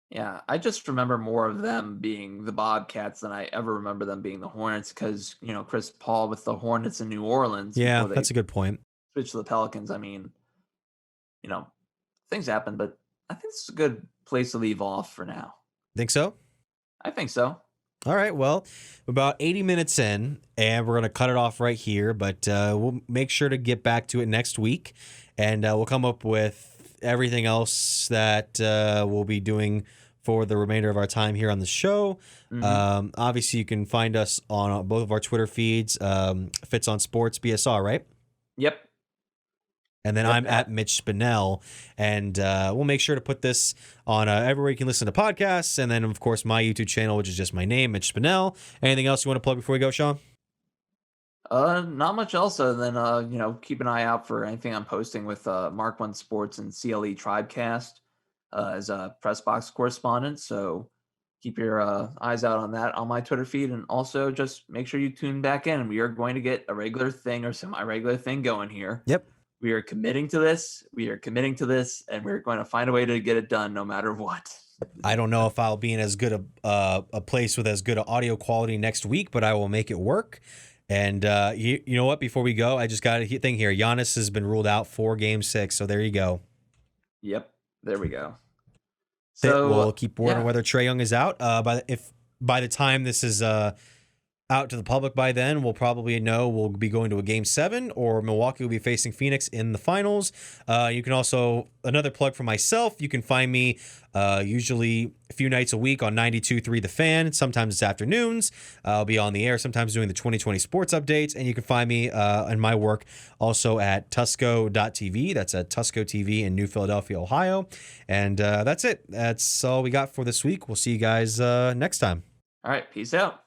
Yeah, I just remember more of them being the Bobcats than I ever remember them being the Hornets because, Chris Paul with the Hornets in New Orleans. Yeah, that's a good point. Switch to the Pelicans. I mean, things happen, but I think it's a good place to leave off for now. Think so? I think so. All right, well, about 80 minutes in, and we're going to cut it off right here, but we'll make sure to get back to it next week, and we'll come up with everything else that we'll be doing for the remainder of our time here on the show. Mm-hmm. Obviously, you can find us on both of our Twitter feeds, Fitz on Sports, BSR, right? Yep. And then I'm at Mitch Spinell, and we'll make sure to put this on everywhere you can listen to podcasts, and then, of course, my YouTube channel, which is just my name, Mitch Spinell. Anything else you want to plug before we go, Sean? Not much else other than, keep an eye out for anything I'm posting with Mark One Sports and CLE Tribecast as a press box correspondent. So keep your eyes out on that on my Twitter feed, and also just make sure you tune back in. We are going to get a regular thing or semi-regular thing going here. Yep. We are committing to this. And we're going to find a way to get it done no matter what. I don't know if I'll be in as good a place with as good an audio quality next week, but I will make it work. And you know what? Before we go, I just got a thing here. Giannis has been ruled out for Game 6, so there you go. Yep, there we go. So we'll keep wondering whether Trae Young is out. By the time this is out to the public by then, we'll probably know we'll be going to a Game 7, or Milwaukee will be facing Phoenix in the finals. You can also, another plug for myself, you can find me usually a few nights a week on 92.3 The Fan. Sometimes it's afternoons. I'll be on the air, sometimes doing the 2020 sports updates, and you can find me and my work also at Tusco.tv. That's at Tusco TV in New Philadelphia, Ohio. And that's it. That's all we got for this week. We'll see you guys next time. All right, peace out.